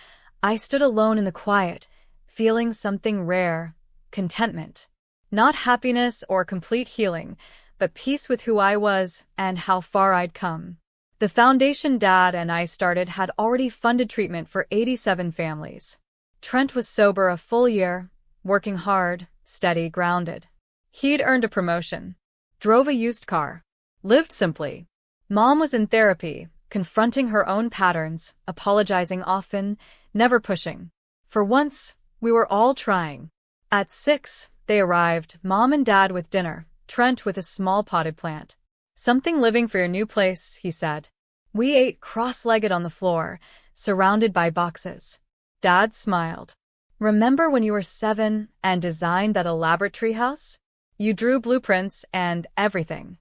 I stood alone in the quiet, feeling something rare, contentment. Not happiness or complete healing, but peace with who I was and how far I'd come. The foundation Dad and I started had already funded treatment for 87 families. Trent was sober a full year, working hard, steady, grounded. He'd earned a promotion. Drove a used car. Lived simply. Mom was in therapy, confronting her own patterns, apologizing often, never pushing. For once, we were all trying. At 6, they arrived, Mom and Dad with dinner, Trent with a small potted plant. Something living for your new place, he said. We ate cross-legged on the floor, surrounded by boxes. Dad smiled. Remember when you were 7 and designed that elaborate treehouse? You drew blueprints and everything.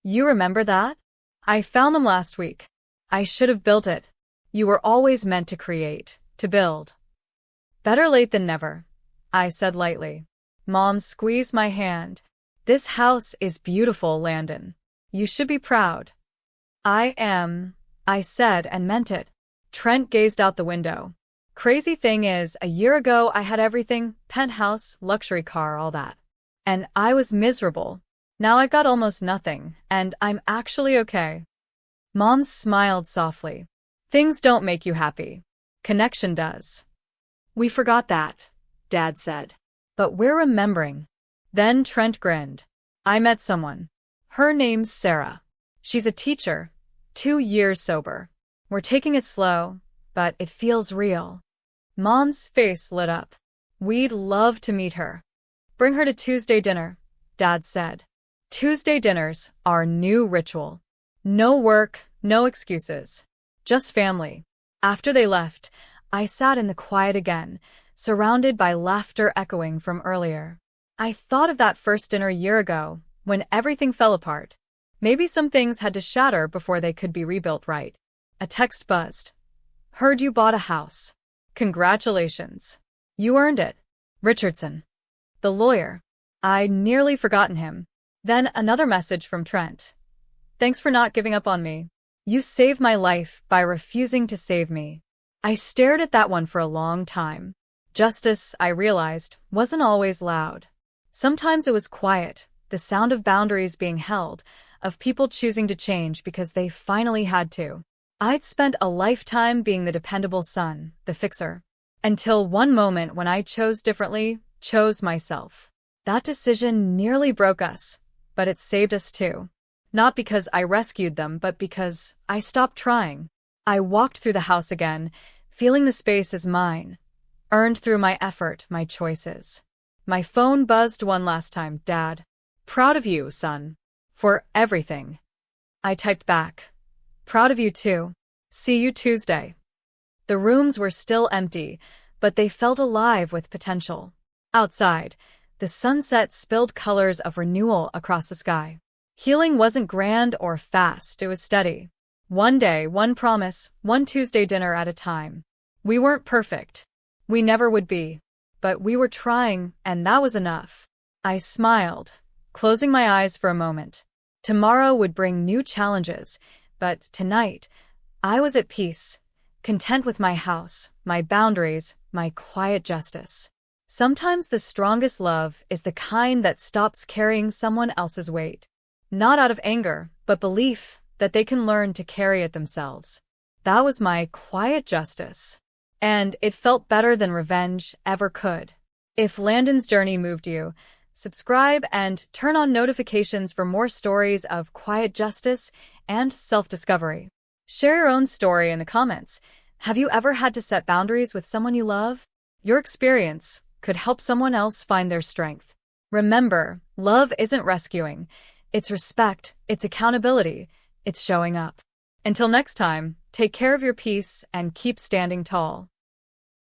You remember that? I found them last week. I should have built it. You were always meant to create, to build. Better late than never, I said lightly. Mom squeezed my hand. This house is beautiful, Landon. You should be proud. I am, I said and meant it. Trent gazed out the window. Crazy thing is, a year ago I had everything, penthouse, luxury car, all that. And I was miserable. Now I got almost nothing, and I'm actually okay. Mom smiled softly. Things don't make you happy. Connection does. We forgot that, Dad said. But we're remembering. Then Trent grinned. I met someone. Her name's Sarah. She's a teacher, 2 years sober. We're taking it slow, but it feels real. Mom's face lit up. We'd love to meet her. Bring her to Tuesday dinner, Dad said. Tuesday dinners, our new ritual. No work, no excuses. Just family. After they left, I sat in the quiet again, surrounded by laughter echoing from earlier. I thought of that first dinner a year ago, when everything fell apart. Maybe some things had to shatter before they could be rebuilt right. A text buzzed. Heard you bought a house. Congratulations. You earned it. Richardson. The lawyer. I'd nearly forgotten him. Then another message from Trent. Thanks for not giving up on me. You saved my life by refusing to save me. I stared at that one for a long time. Justice, I realized, wasn't always loud. Sometimes it was quiet, the sound of boundaries being held, of people choosing to change because they finally had to. I'd spent a lifetime being the dependable son, the fixer. Until one moment when I chose differently, chose myself. That decision nearly broke us, but it saved us too. Not because I rescued them, but because I stopped trying. I walked through the house again, feeling the space as mine. Earned through my effort, my choices. My phone buzzed one last time, Dad. Proud of you, son. For everything. I typed back. Proud of you too. See you Tuesday. The rooms were still empty, but they felt alive with potential. Outside, the sunset spilled colors of renewal across the sky. Healing wasn't grand or fast, it was steady. One day, one promise, one Tuesday dinner at a time. We weren't perfect. We never would be. But we were trying, and that was enough. I smiled, closing my eyes for a moment. Tomorrow would bring new challenges, but tonight, I was at peace, content with my house, my boundaries, my quiet justice. Sometimes the strongest love is the kind that stops carrying someone else's weight. Not out of anger, but belief that they can learn to carry it themselves. That was my quiet justice. And it felt better than revenge ever could. If Landon's journey moved you, subscribe and turn on notifications for more stories of quiet justice and self-discovery. Share your own story in the comments. Have you ever had to set boundaries with someone you love? Your experience could help someone else find their strength. Remember, love isn't rescuing. It's respect, it's accountability, it's showing up. Until next time, take care of your peace and keep standing tall.